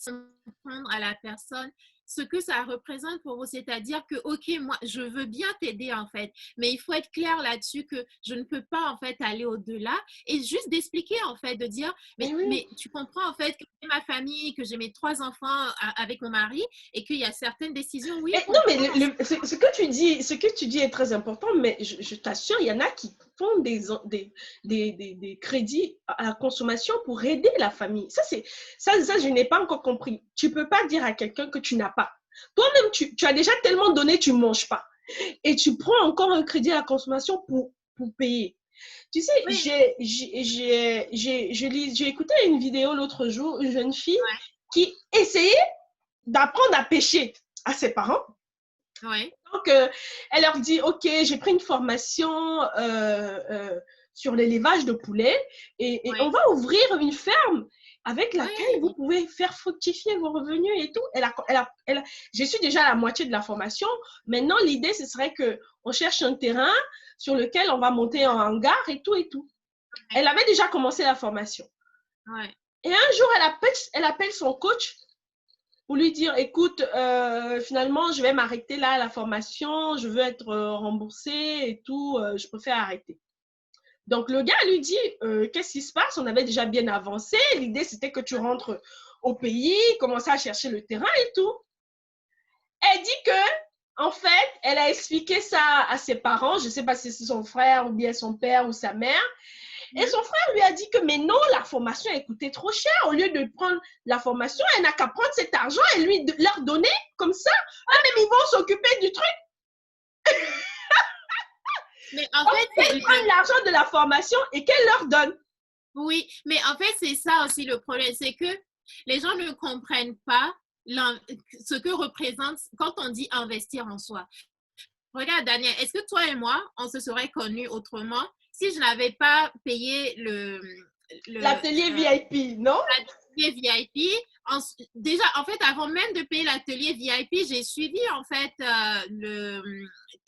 comprendre à la personne ce que ça représente pour vous, c'est-à-dire que, ok, moi, je veux bien t'aider, en fait, mais il faut être clair là-dessus que je ne peux pas, en fait, aller au-delà et juste d'expliquer, en fait, de dire, mais tu comprends, en fait, que j'ai ma famille, que j'ai mes 3 enfants avec mon mari et qu'il y a certaines décisions, oui. Non, mais ce que tu dis est très important, mais je t'assure, il y en a qui font des crédits à la consommation pour aider la famille. Ça, je n'ai pas encore compris. Tu ne peux pas dire à quelqu'un que tu n'as pas. Toi-même, tu as déjà tellement donné, tu ne manges pas. Et tu prends encore un crédit à la consommation pour payer. Tu sais, j'ai écouté une vidéo l'autre jour, une jeune fille qui essayait d'apprendre à pêcher à ses parents. Donc, elle leur dit, OK, j'ai pris une formation sur l'élevage de poulets et on va ouvrir une ferme avec laquelle vous pouvez faire fructifier vos revenus et tout. Je suis déjà à la moitié de la formation. Maintenant, l'idée, ce serait qu'on cherche un terrain sur lequel on va monter un hangar et tout et tout. Elle avait déjà commencé la formation. Et un jour, elle appelle son coach pour lui dire, écoute, finalement, je vais m'arrêter là à la formation, je veux être remboursé et tout, je préfère arrêter. Donc, le gars lui dit, qu'est-ce qui se passe? On avait déjà bien avancé. L'idée, c'était que tu rentres au pays, commencer à chercher le terrain et tout. Elle dit que, en fait, elle a expliqué ça à ses parents. Je ne sais pas si c'est son frère ou bien son père ou sa mère. Et son frère lui a dit que, mais non, la formation a coûté trop cher. Au lieu de prendre la formation, elle n'a qu'à prendre cet argent et lui leur donner comme ça. Eux-mêmes, ils vont s'occuper du truc. Mais en fait, ils prennent l'argent de la formation et qu'elle leur donne. Oui, mais en fait, c'est ça aussi le problème, c'est que les gens ne comprennent pas ce que représente quand on dit investir en soi. Regarde, Daniel, est-ce que toi et moi, on se serait connus autrement si je n'avais pas payé l'atelier VIP, non? L'atelier VIP. Déjà, en fait, avant même de payer l'atelier VIP, j'ai suivi en fait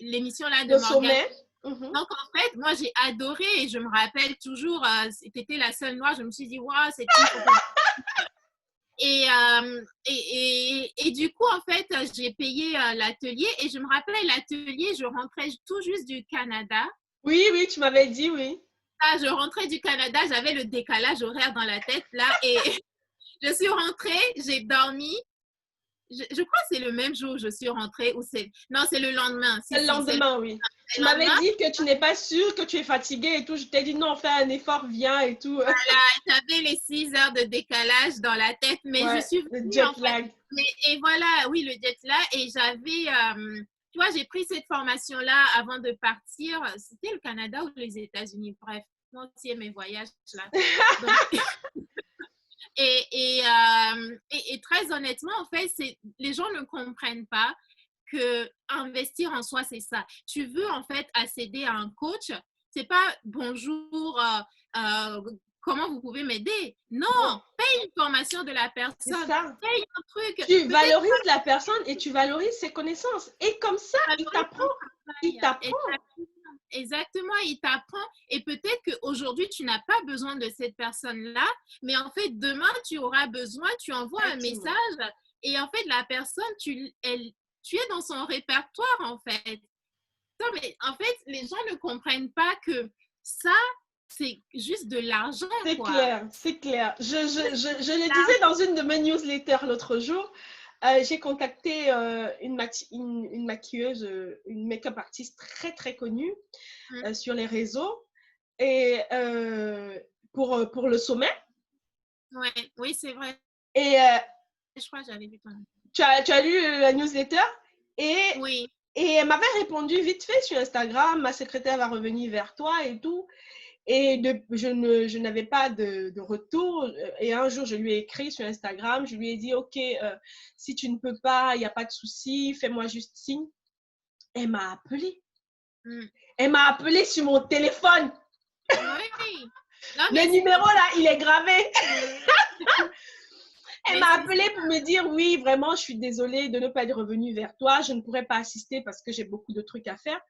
l'émission là de Morgane. Donc, en fait, moi, j'ai adoré et je me rappelle toujours, c'était la seule noire, je me suis dit, waouh, c'est et du coup, en fait, j'ai payé l'atelier et je me rappelle l'atelier, je rentrais tout juste du Canada. Oui, oui, tu m'avais dit, oui. Ah, je rentrais du Canada, j'avais le décalage horaire dans la tête là et je suis rentrée, j'ai dormi. Je crois que c'est le même jour que je suis rentrée ou c'est... Non, c'est le lendemain. C'est le lendemain, oui. Tu m'avais dit que tu n'es pas sûre, que tu es fatiguée et tout. Je t'ai dit non, fais un effort, viens et tout. Voilà, j'avais les 6 heures de décalage dans la tête, mais je suis venue, le jet lag. En fait, et voilà, oui, le jet lag. Et j'avais, tu vois, j'ai pris cette formation-là avant de partir. C'était le Canada ou les États-Unis, bref, moi aussi mes voyages là. Donc, et très honnêtement, en fait, les gens ne comprennent pas que investir en soi, c'est ça. Tu veux en fait accéder à un coach, c'est pas bonjour, comment vous pouvez m'aider. Non, paye une formation de la personne. Ça. Paye un truc. Tu valorises la personne et tu valorises ses connaissances. Et comme ça, il t'apprend. Il t'apprend. Exactement, il t'apprend. Et peut-être qu'aujourd'hui, tu n'as pas besoin de cette personne-là, mais en fait, demain, tu auras besoin, tu envoies un message et en fait, la personne, tu es dans son répertoire, en fait. Non, mais en fait, les gens ne comprennent pas que ça, c'est juste de l'argent. C'est clair, c'est clair. Je le disais dans une de mes newsletters l'autre jour. J'ai contacté une maquilleuse, une make-up artiste très, très connue sur les réseaux et pour le sommet. Ouais, oui, c'est vrai. Et je crois que j'avais vu ton... Tu as lu la newsletter oui. Et elle m'avait répondu vite fait sur Instagram, ma secrétaire va revenir vers toi et tout. Et je n'avais pas de retour. Et un jour, je lui ai écrit sur Instagram, je lui ai dit, OK, si tu ne peux pas, il n'y a pas de souci, fais-moi juste signe. Elle m'a appelé. Elle m'a appelé sur mon téléphone. Oui. Non, le numéro là, il est gravé. Elle m'a appelé pour me dire, oui, vraiment, je suis désolée de ne pas être revenue vers toi. Je ne pourrais pas assister parce que j'ai beaucoup de trucs à faire.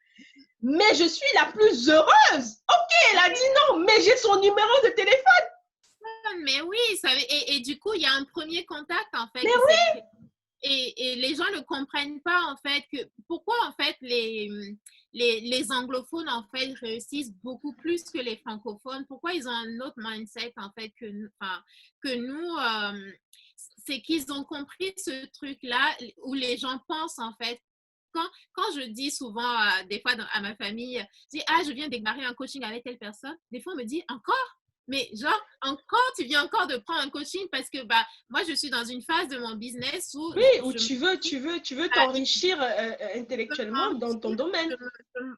Mais je suis la plus heureuse. OK, elle a dit non, mais j'ai son numéro de téléphone. Mais oui, et du coup, il y a un premier contact, en fait. Mais oui. Et les gens ne comprennent pas, en fait, pourquoi, en fait, les anglophones, en fait, réussissent beaucoup plus que les francophones. Pourquoi ils ont un autre mindset, en fait, que nous. C'est qu'ils ont compris ce truc-là où les gens pensent, en fait, quand je dis souvent, des fois à ma famille, je dis, je viens de démarrer un coaching avec telle personne, des fois on me dit, encore? Mais genre, encore, tu viens encore de prendre un coaching parce que moi, je suis dans une phase de mon business où... Oui, où tu veux t'enrichir intellectuellement dans ton domaine.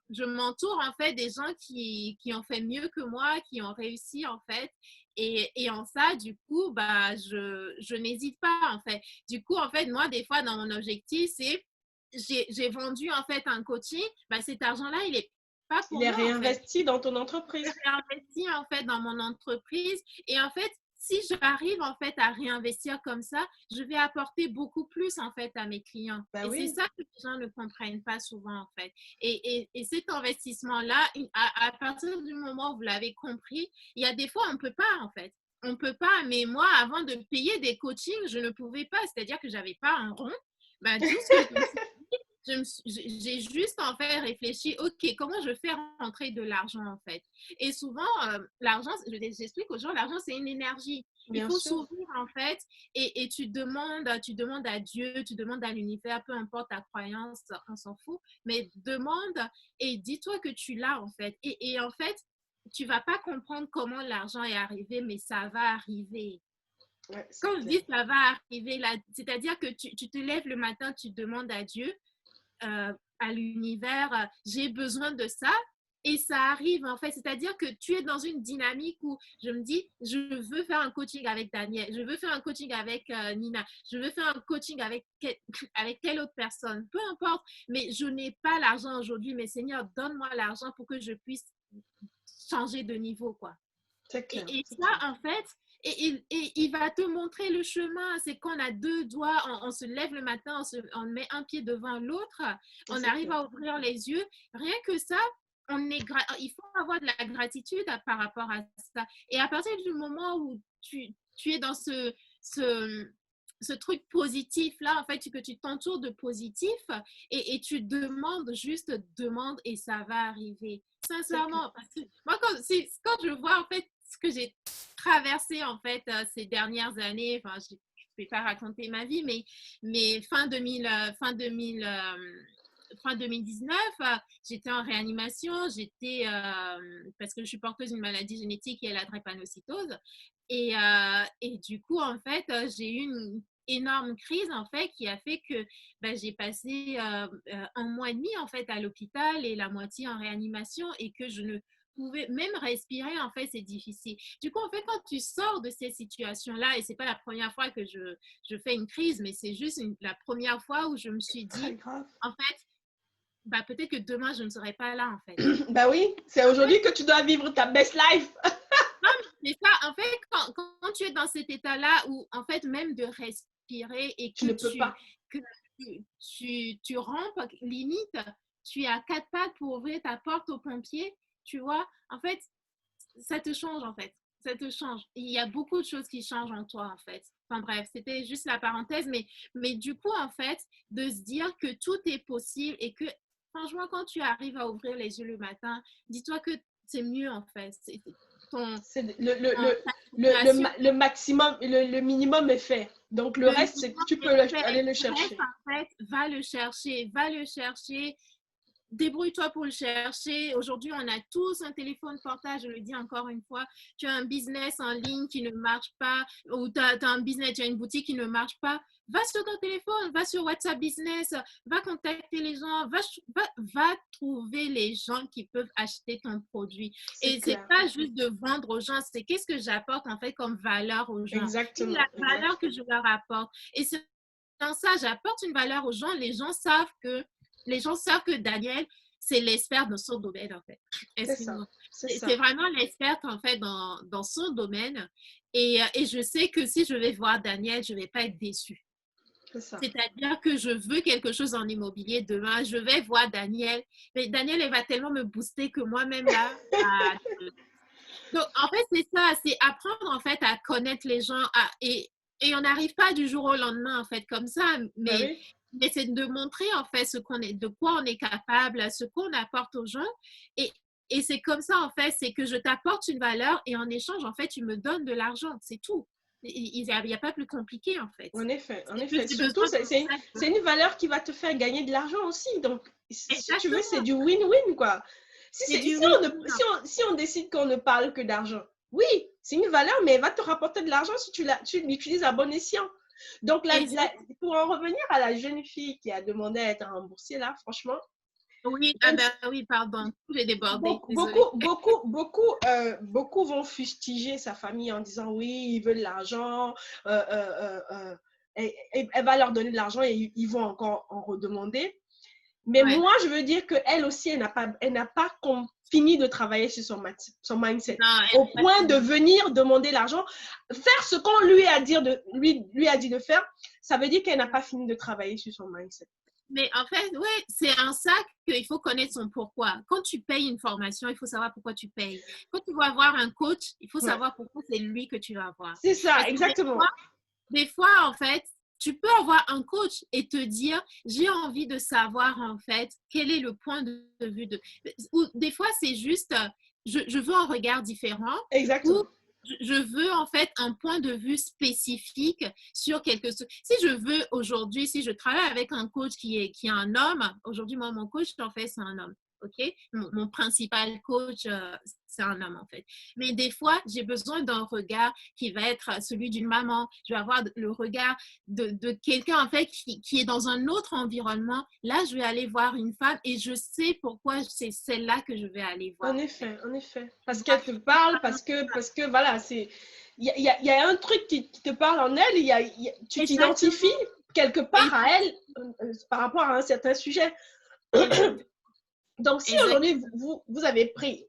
Je m'entoure, en fait, des gens qui ont fait mieux que moi, qui ont réussi, en fait. Et en ça, du coup, je n'hésite pas, en fait. Du coup, en fait, moi, des fois, dans mon objectif, c'est j'ai vendu en fait un coaching, cet argent-là, il est pas pour moi. Il est réinvesti dans ton entreprise. Il est réinvesti en fait dans mon entreprise. Et en fait, si j'arrive en fait à réinvestir comme ça, je vais apporter beaucoup plus en fait à mes clients. C'est ça que les gens ne comprennent pas souvent en fait. Et cet investissement-là, à partir du moment où vous l'avez compris, il y a des fois on ne peut pas en fait. on peut pas. Mais moi, avant de payer des coachings, je ne pouvais pas. C'est-à-dire que j'avais pas un rond. Ben, tout ce que je me suis j'ai juste en fait réfléchi, ok, comment je fais rentrer de l'argent en fait. Et souvent, l'argent, j'explique aux gens, l'argent c'est une énergie. Il Bien faut sûr. s'ouvrir en fait et tu demandes à Dieu, tu demandes à l'univers, peu importe ta croyance, on s'en fout, mais demande et dis-toi que tu l'as en fait. Et en fait, tu vas pas comprendre comment l'argent est arrivé, mais ça va arriver. Ouais, Quand c'est je clair. dis ça va arriver, là, c'est-à-dire que tu te lèves le matin, tu demandes à Dieu, à l'univers, j'ai besoin de ça. Et ça arrive en fait, c'est-à-dire que tu es dans une dynamique où je me dis, je veux faire un coaching avec Daniel, je veux faire un coaching avec Nina, je veux faire un coaching avec telle autre personne, peu importe, mais je n'ai pas l'argent aujourd'hui, mais Seigneur, donne-moi l'argent pour que je puisse changer de niveau, quoi. C'est clair. Et C'est ça, clair. en fait, et il va te montrer le chemin. C'est qu'on a deux doigts, on se lève le matin, on met un pied devant l'autre, on C'est arrive clair. à ouvrir les yeux. Rien que ça, il faut avoir de la gratitude par rapport à ça. Et à partir du moment où tu es dans ce truc positif là, en fait, que tu t'entoures de positif et tu demandes, juste demande et ça va arriver. C'est clair. Sincèrement, parce que moi, quand je vois en fait ce que j'ai traversé en fait ces dernières années, enfin, je ne vais pas raconter ma vie, mais fin 2019, j'étais en réanimation, parce que je suis porteuse d'une maladie génétique qui est la drépanocytose. Et du coup, en fait, j'ai eu une énorme crise en fait qui a fait que j'ai passé 1 mois et demi en fait à l'hôpital et la moitié en réanimation et que je ne pouvais même respirer en fait, c'est difficile. Du coup, en fait, quand tu sors de ces situations-là, et c'est pas la première fois que je fais une crise, mais c'est juste la première fois où je me suis Très dit, grave. en fait, peut-être que demain, je ne serai pas là, en fait. Bah oui, c'est En fait, aujourd'hui que tu dois vivre ta best life. non, mais c'est ça. En fait, quand tu es dans cet état-là où, en fait, même de respirer et Tu ne peux pas. que tu rampes, limite, tu es à 4 pattes pour ouvrir ta porte aux pompiers, tu vois, en fait, ça te change, en fait. Ça te change. Il y a beaucoup de choses qui changent en toi, en fait. Enfin bref, c'était juste la parenthèse, mais du coup, en fait, de se dire que tout est possible et que, franchement, quand tu arrives à ouvrir les yeux le matin, dis-toi que c'est mieux, en fait. Ton, C'est ta situation, le maximum, le minimum est fait. Donc le le reste, c'est que minimum tu peux est fait. aller le Le reste, chercher. en fait, va le chercher. Débrouille-toi pour le chercher. Aujourd'hui, on a tous un téléphone portable, je le dis encore une fois. Tu as un business en ligne qui ne marche pas, ou tu as un business, tu as une boutique qui ne marche pas. Va sur ton téléphone, va sur WhatsApp Business, va contacter les gens, va trouver les gens qui peuvent acheter ton produit. C'est Et c'est clair. pas juste de vendre aux gens, c'est qu'est-ce que j'apporte en fait comme valeur aux gens. Et Exactement. la valeur que Exactement. je leur apporte. Et c'est dans ça, j'apporte une valeur aux gens. Les gens savent que Daniel, c'est l'expert dans son domaine, en fait. C'est ça. Excuse-moi. C'est C'est ça. vraiment l'experte, en fait, dans son domaine. Et je sais que si je vais voir Daniel, je ne vais pas être déçue. C'est ça. C'est-à-dire que je veux quelque chose en immobilier demain, je vais voir Daniel. Mais Daniel, elle va tellement me booster que moi-même, là, donc, en fait, c'est ça, c'est apprendre, en fait, à connaître les gens. Et on n'arrive pas du jour au lendemain, en fait, comme ça, Bah oui. mais c'est de montrer, en fait, de quoi on est capable, ce qu'on apporte aux gens. Et, et c'est comme ça, en fait, c'est que je t'apporte une valeur et en échange, en fait, tu me donnes de l'argent, c'est tout. Il n'y a pas plus compliqué, en fait. En effet, en C'est effet. juste j'ai Surtout, besoin de ça. c'est une valeur qui va te faire gagner de l'argent aussi. Donc, si tu veux, c'est Exactement. du win-win, quoi. C'est du oui. Si on décide qu'on ne parle que d'argent, oui, c'est une valeur, mais elle va te rapporter de l'argent si tu l'utilises à bon escient. Donc, pour en revenir à la jeune fille qui a demandé à être remboursée, là, franchement, Oui, oui, pardon, j'ai débordé, désolée. beaucoup vont fustiger sa famille en disant oui, ils veulent l'argent, elle va leur donner de l'argent et ils vont encore en redemander. Mais Ouais. moi, je veux dire qu'elle aussi, elle n'a pas fini de travailler sur son mindset. Non, Au point de venir demander l'argent, faire ce qu'on lui a dit de faire, ça veut dire qu'elle n'a pas fini de travailler sur son mindset. Mais en fait, ouais, c'est un sac qu'il faut connaître son pourquoi. Quand tu payes une formation, il faut savoir pourquoi tu payes. Quand tu vas avoir un coach, il faut Ouais. savoir pourquoi c'est lui que tu vas avoir. C'est ça, Parce que exactement. des fois, en fait, tu peux avoir un coach et te dire, j'ai envie de savoir, en fait, quel est le point de vue de... Ou des fois, c'est juste, je veux un regard différent ou Exactement. je veux, en fait, un point de vue spécifique sur quelque chose. Si je veux aujourd'hui, si je travaille avec un coach qui est un homme, aujourd'hui, moi, mon coach, en fait, c'est un homme. OK? Mon principal coach, c'est un homme, en fait. Mais des fois, j'ai besoin d'un regard qui va être celui d'une maman. Je vais avoir le regard de quelqu'un, en fait, qui est dans un autre environnement. Là, je vais aller voir une femme et je sais pourquoi c'est celle-là que je vais aller voir, En en fait. effet, en effet. Parce qu'elle te parle, parce que voilà, c'est, il y a un truc qui te parle en elle, tu t'identifies Exactement. quelque part à elle par rapport à un certain sujet. Exactement. Donc, si aujourd'hui Exactement. vous avez pris,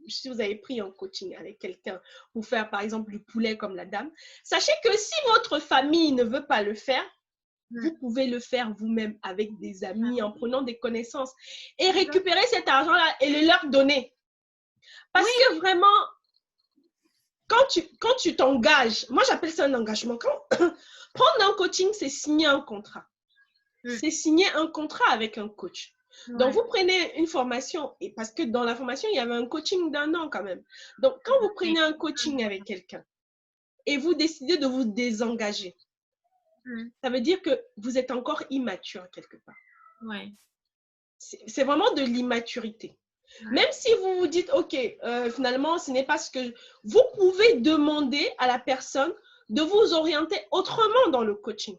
si vous avez pris un coaching avec quelqu'un pour faire par exemple du poulet comme la dame, sachez que si votre famille ne veut pas le faire, vous pouvez le faire vous-même avec des amis en prenant des connaissances et récupérer cet argent-là et le leur donner. Oui, Parce que vraiment, quand tu t'engages, moi j'appelle ça un engagement. Prendre un coaching, c'est signer un contrat. C'est signer un contrat avec un coach. Donc, ouais. vous prenez une formation, et parce que dans la formation, il y avait un coaching d'1 an quand même. Donc, quand vous prenez un coaching avec quelqu'un et vous décidez de vous désengager, ça veut dire que vous êtes encore immature quelque part. Ouais. C'est vraiment de l'immaturité. Ouais. Même si vous vous dites, OK, finalement, ce n'est pas ce que... Vous pouvez demander à la personne de vous orienter autrement dans le coaching.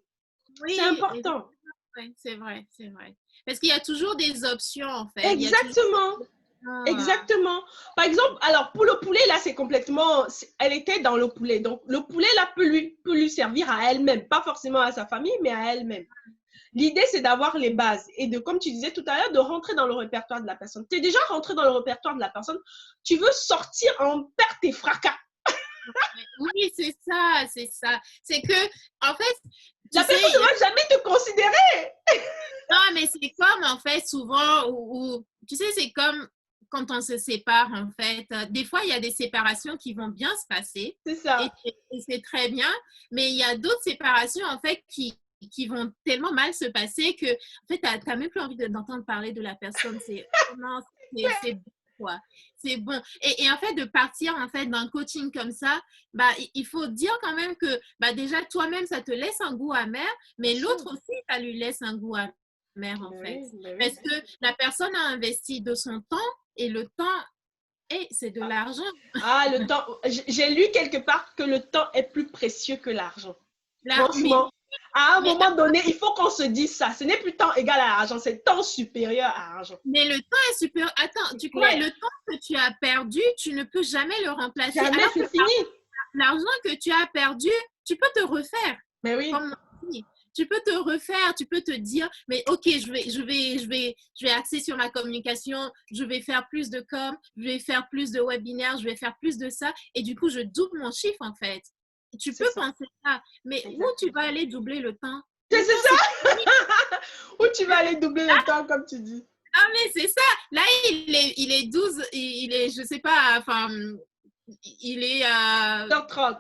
C'est Oui, important. ouais, c'est vrai, c'est vrai. Parce qu'il y a toujours des options, en fait. Il y a toujours Exactement. des options, Exactement. Par exemple, alors pour le poulet, là, c'est complètement. Elle était dans le poulet. Donc, le poulet, là, peut lui servir à elle-même. Pas forcément à sa famille, mais à elle-même. L'idée, c'est d'avoir les bases et de, comme tu disais tout à l'heure, de rentrer dans le répertoire de la personne. Tu es déjà rentré dans le répertoire de la personne. Tu veux sortir en perte et fracas. Oui, c'est ça, c'est ça. C'est que, en fait, tu La sais, personne ne va jamais te considérer. non, mais c'est comme, en fait, souvent, tu sais, c'est comme quand on se sépare, en fait. Des fois, il y a des séparations qui vont bien se passer C'est et, ça. et c'est très bien, mais il y a d'autres séparations, en fait, qui vont tellement mal se passer que, en fait, tu n'as même plus envie d'entendre parler de la personne. C'est, oh non, c'est bon, quoi. C'est bon. Et en fait, de partir, en fait, d'un coaching comme ça, bah, il faut dire quand même que, bah, déjà, toi-même, ça te laisse un goût amer, mais Bien sûr. l'autre aussi, ça lui laisse un goût amer en Ben fait. oui, ben oui. Parce que la personne a investi de son temps et le temps, c'est de l'argent. Ah, le temps. J'ai lu quelque part que le temps est plus précieux que l'argent. Là, Franchement, à un mais, moment donné, il faut qu'on se dise ça. Ce n'est plus temps égal à argent, c'est temps supérieur à argent. mais le temps est supérieur. Attends, C'est tu crois, clair. le temps que tu as perdu, tu ne peux jamais le remplacer. Jamais Alors que c'est fini. l'argent que tu as perdu, tu peux te refaire. Mais oui, Comme on dit. Tu peux te refaire, tu peux te dire, mais ok, je vais axer sur ma communication, je vais faire plus de com, je vais faire plus de webinaires, je vais faire plus de ça, et du coup, je double mon chiffre en fait. Tu c'est peux ça. penser ça, mais où tu Exactement. vas aller doubler le temps? C'est Le temps, ça. c'est fini. Où tu vas aller doubler le temps, comme tu dis. Ah, mais c'est ça. Là, il est 12, il est, je sais pas, enfin, il est, 30.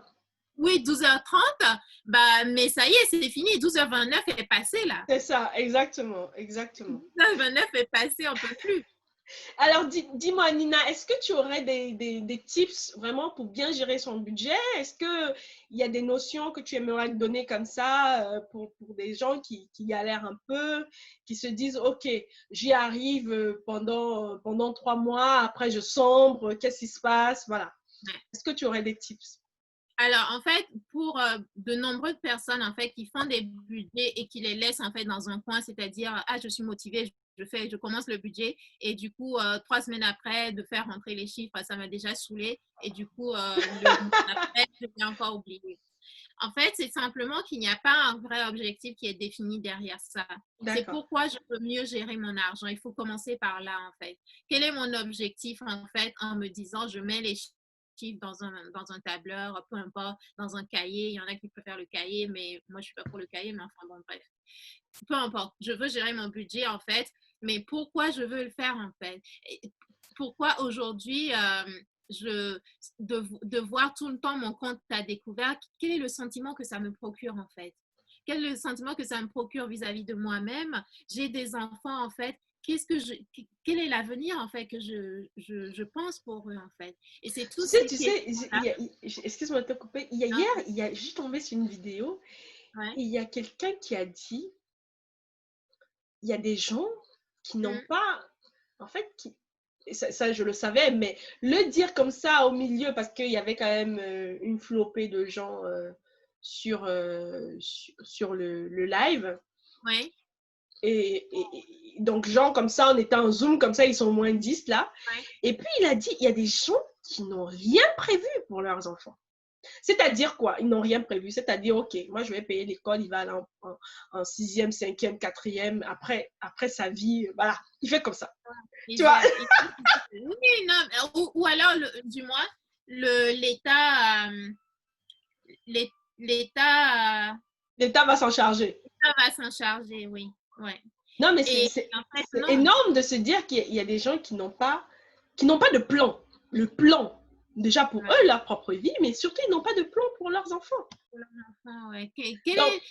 oui, 12h30. Bah, mais ça y est, c'est fini. 12h29 est passé là. C'est ça, exactement, exactement. 12h29 est passé, on peut plus. Alors, dis-moi, Nina, est-ce que tu aurais des tips vraiment pour bien gérer son budget? Est-ce qu'il y a des notions que tu aimerais donner comme ça pour des gens qui galèrent un peu, qui se disent, OK, j'y arrive pendant 3 mois, après je sombre, qu'est-ce qui se passe? Voilà. Est-ce que tu aurais des tips? Alors, en fait, pour de nombreuses personnes, en fait, qui font des budgets et qui les laissent, en fait, dans un coin, c'est-à-dire, ah, je suis motivée, je commence le budget et du coup, 3 semaines après, de faire rentrer les chiffres, ça m'a déjà saoulé et du coup, le mois après, je vais encore oublier. En fait, c'est simplement qu'il n'y a pas un vrai objectif qui est défini derrière ça. C'est D'accord. pourquoi je peux mieux gérer mon argent. Il faut commencer par là, en fait. Quel est mon objectif, en fait, en me disant, je mets les chiffres dans un tableur, peu importe, dans un cahier. Il y en a qui préfèrent le cahier, mais moi, je ne suis pas pour le cahier, mais enfin, bon, bref. peu importe, je veux gérer mon budget en fait, mais pourquoi je veux le faire en fait? Et pourquoi aujourd'hui, de voir tout le temps mon compte à découvert, quel est le sentiment que ça me procure en fait? Quel est le sentiment que ça me procure vis-à-vis de moi-même? J'ai des enfants en fait. Quel est l'avenir en fait que je pense pour eux en fait? Et c'est toutes ces Tu sais, questions-là. excuse-moi de te couper. Hier, je suis tombée sur une vidéo Ouais. et il y a quelqu'un qui a dit, il y a des gens qui n'ont Mm. pas, en fait, ça, je le savais, mais le dire comme ça au milieu, parce qu'il y avait quand même une flopée de gens sur le live. Ouais. Donc, gens comme ça, on était en Zoom, comme ça, ils sont au moins 10 là. Ouais. Et puis, il a dit, il y a des gens qui n'ont rien prévu pour leurs enfants. C'est-à-dire quoi? Ils n'ont rien prévu. C'est-à-dire, OK, moi, je vais payer l'école, il va aller en 6e, 5e, 4e. Après sa vie, voilà, il fait comme ça. Il Tu vois? gère. Oui, non, ou alors, du moins, l'État, l'État, L'État va s'en charger. va s'en charger, oui. Ouais. Non, mais Et c'est en fait, non. énorme de se dire qu'il y a des gens qui n'ont pas de plan. Le plan, déjà pour Ouais. eux, leur propre vie, mais surtout, ils n'ont pas de plan pour leurs enfants. Pour l'enfant, ouais. Donc,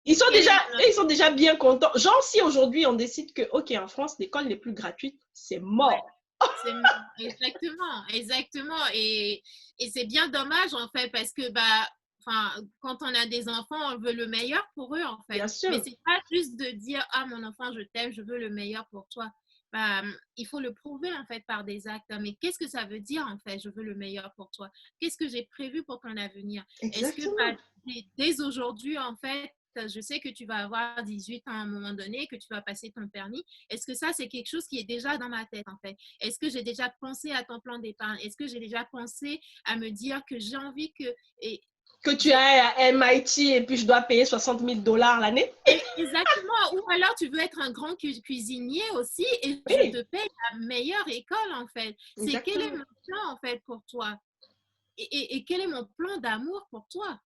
ils sont Quel déjà bien contents. Genre, si aujourd'hui, on décide que, OK, en France, l'école n'est plus gratuite, c'est ouais, mort. exactement, exactement. Et c'est bien dommage, en fait, parce que, bah, enfin, quand on a des enfants, on veut le meilleur pour eux, en fait. Bien Mais sûr. c'est pas juste de dire, ah, mon enfant, je t'aime, je veux le meilleur pour toi. Bah, il faut le prouver, en fait, par des actes. Mais qu'est-ce que ça veut dire, en fait, je veux le meilleur pour toi? Qu'est-ce que j'ai prévu pour ton avenir? Est-ce que, Exactement. bah, dès aujourd'hui, en fait, je sais que tu vas avoir 18 ans à un moment donné, que tu vas passer ton permis. Est-ce que ça, c'est quelque chose qui est déjà dans ma tête, en fait? Est-ce que j'ai déjà pensé à ton plan d'épargne? Est-ce que j'ai déjà pensé à me dire que j'ai envie que... Et Que tu ailles à MIT et puis je dois payer 60 000 $ l'année. exactement. Ou alors, tu veux être un grand cuisinier aussi et je Oui, te paye la meilleure école, en fait. C'est quel est exactement. mon plan, en fait, pour toi? Et quel est mon plan d'amour pour toi?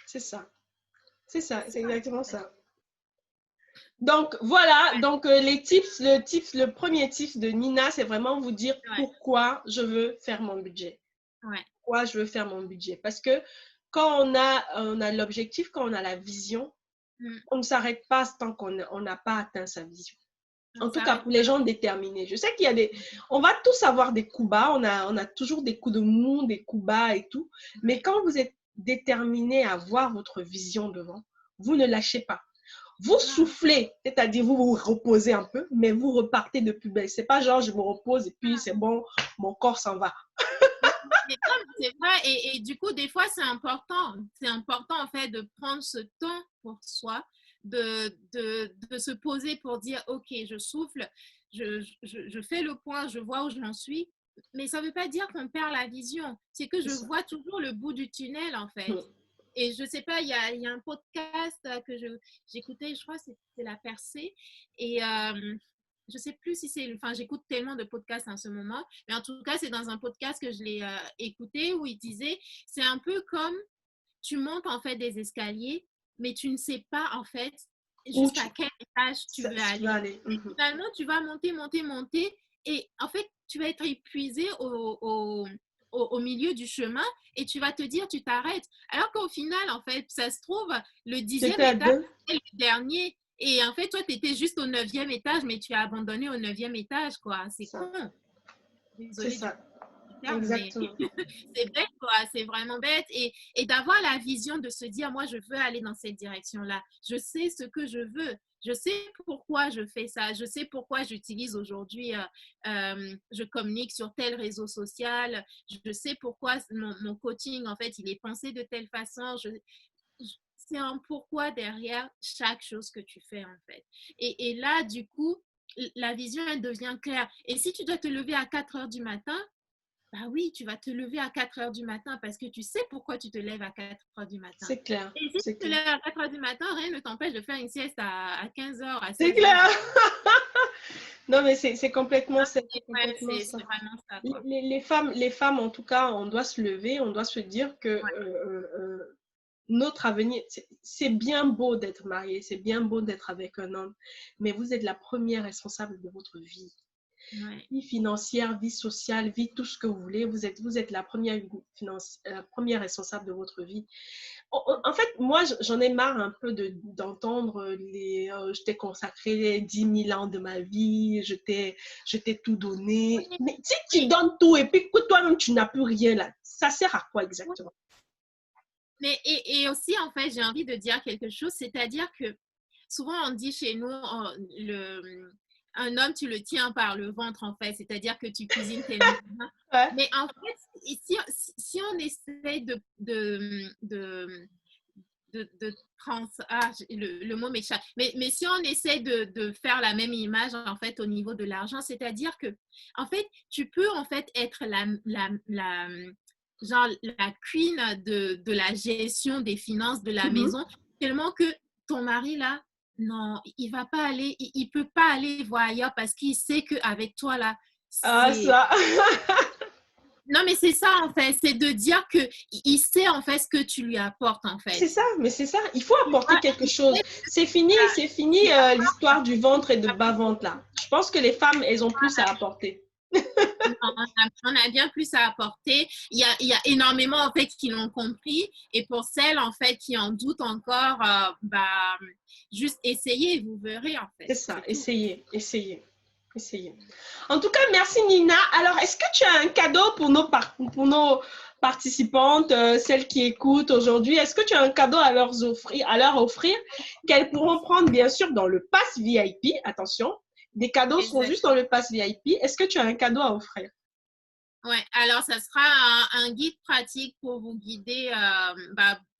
C'est ça. C'est C'est ça. exactement ça. Donc, voilà. Donc, le premier tip de Nina, c'est vraiment vous dire Ouais, pourquoi je veux faire mon budget. ouais, Pourquoi je veux faire mon budget. Parce que quand on a l'objectif, quand on a la vision, mm. on ne s'arrête pas tant qu'on n'a pas atteint sa vision. On En tout cas, s'arrête pour les gens déterminés. Je sais qu'il y a on va tous avoir des coups bas. On a toujours des coups de mou, des coups bas et tout. Mais quand vous êtes déterminé à voir votre vision devant, vous ne lâchez pas. Vous soufflez, c'est-à-dire vous vous reposez un peu, mais vous repartez de plus belle. C'est pas genre je me repose et puis c'est bon, mon corps s'en va. C'est vrai, et du coup, des fois, c'est important. C'est important, en fait, de prendre ce temps pour soi, de se poser pour dire, OK, je souffle, je fais le point, je vois où j'en suis. Mais ça ne veut pas dire qu'on perd la vision. C'est que je vois toujours le bout du tunnel, en fait. Et je ne sais pas, il y a un podcast que j'écoutais, je crois que c'était La Percée. Et je sais plus si c'est, enfin, j'écoute tellement de podcasts en ce moment, mais en tout cas, c'est dans un podcast que je l'ai écouté où il disait, c'est un peu comme tu montes en fait des escaliers, mais tu ne sais pas en fait jusqu'à quel étage tu veux aller. Et finalement, tu vas monter, monter, monter, et en fait, tu vas être épuisé au milieu du chemin et tu vas te dire, tu t'arrêtes. Alors qu'au final, en fait, ça se trouve, le 10e étage, c'est le dernier. Et en fait, toi, tu étais juste au 9e étage, mais tu as abandonné au 9e étage, quoi. C'est con. Désolée du terme, mais c'est bête, quoi. C'est vraiment bête. Et d'avoir la vision de se dire, moi, je veux aller dans cette direction-là. Je sais ce que je veux. Je sais pourquoi je fais ça. Je sais pourquoi j'utilise aujourd'hui, je communique sur tel réseau social. Je sais pourquoi mon coaching, en fait, il est pensé de telle façon. C'est un pourquoi derrière chaque chose que tu fais, en fait. Et là, du coup, la vision, elle devient claire. Et si tu dois te lever à 4 heures du matin, bah oui, tu vas te lever à 4 heures du matin parce que tu sais pourquoi tu te lèves à 4 heures du matin. C'est clair. Et si tu te lèves à 4 heures du matin, rien ne t'empêche de faire une sieste à 15 heures, à C'est 16 heures. clair. Non, mais c'est complètement ça. C'est vraiment ça, quoi. Les femmes, en tout cas, on doit se lever, on doit se dire que notre avenir. C'est bien beau d'être marié, c'est bien beau d'être avec un homme, mais vous êtes la première responsable de votre vie. Ouais. Vie financière, vie sociale, vie, tout ce que vous voulez. Vous êtes la première, première responsable de votre vie. En fait, moi, j'en ai marre un peu d'entendre je t'ai consacré 10 000 ans de ma vie, je t'ai tout donné. Mais si tu donnes tout et puis que toi-même, tu n'as plus rien là, ça sert à quoi exactement? Mais, et aussi, en fait, j'ai envie de dire quelque chose, c'est-à-dire que souvent, on dit chez nous, un homme, tu le tiens par le ventre, en fait, c'est-à-dire que tu cuisines tes mains. Ouais. Mais en fait, si on essaie le mot m'échappe. Mais si on essaie de faire la même image en fait au niveau de l'argent, c'est-à-dire que en fait tu peux en fait être genre la queen de la gestion des finances de la maison, tellement que ton mari là, non, il va pas aller, il peut pas aller voir ailleurs parce qu'il sait qu'avec toi là, Ah, ça. non, mais c'est ça, en fait. C'est de dire qu'il sait, en fait, ce que tu lui apportes, en fait. C'est ça, mais c'est ça. Il faut apporter quelque chose. C'est fini l'histoire du ventre et de bas-ventre, là. Je pense que les femmes, elles ont plus à apporter. On a bien plus à apporter. Il y a énormément, en fait, qui l'ont compris. Et pour celles, en fait, qui en doutent encore, juste essayez, vous verrez, en fait. C'est ça, essayez. En tout cas, merci Nina. Alors, est-ce que tu as un cadeau pour nos participantes, celles qui écoutent aujourd'hui? Est-ce que tu as un cadeau à leur offrir qu'elles pourront prendre, bien sûr, dans le pass VIP? Attention, des cadeaux sont juste dans le pass VIP. Est-ce que tu as un cadeau à offrir? Ouais, alors ça sera un guide pratique pour vous guider,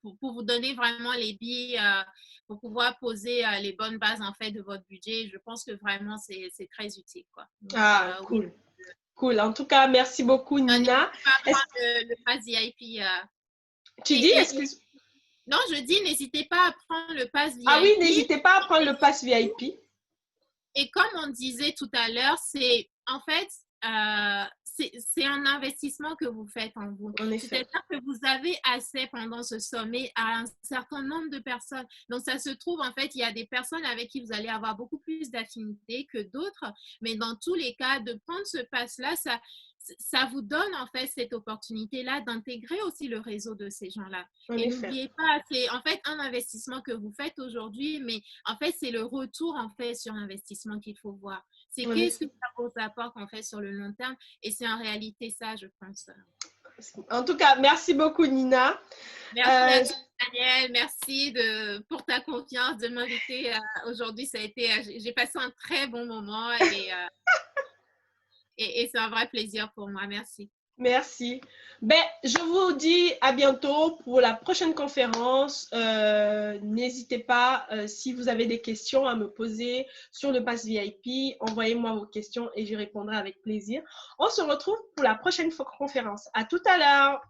pour vous donner vraiment les billes, pour pouvoir poser les bonnes bases en fait de votre budget. Je pense que vraiment c'est très utile, quoi. Donc, cool. Oui. Cool. En tout cas, merci beaucoup Nina. Le pass VIP. Tu dis, excuse. Non, je dis, n'hésitez pas à prendre le pass VIP. Ah oui, n'hésitez pas à prendre le pass VIP. Et comme on disait tout à l'heure, c'est en fait, c'est un investissement que vous faites en vous. C'est-à-dire que vous avez accès pendant ce sommet à un certain nombre de personnes. Donc, ça se trouve, en fait, il y a des personnes avec qui vous allez avoir beaucoup plus d'affinité que d'autres. Mais dans tous les cas, de prendre ce pass-là, ça vous donne en fait cette opportunité-là d'intégrer aussi le réseau de ces gens-là. Et n'oubliez pas, c'est en fait un investissement que vous faites aujourd'hui, mais en fait, c'est le retour en fait sur l'investissement qu'il faut voir. C'est qu'est-ce que ça vous apporte en fait sur le long terme, et c'est en réalité ça, je pense. En tout cas, merci beaucoup Nina. Merci Daniel, merci pour ta confiance de m'inviter aujourd'hui. J'ai passé un très bon moment et c'est un vrai plaisir pour moi. Merci. Merci. Je vous dis à bientôt pour la prochaine conférence. N'hésitez pas, si vous avez des questions à me poser sur le pass VIP, envoyez-moi vos questions et j'y répondrai avec plaisir. On se retrouve pour la prochaine conférence. À tout à l'heure.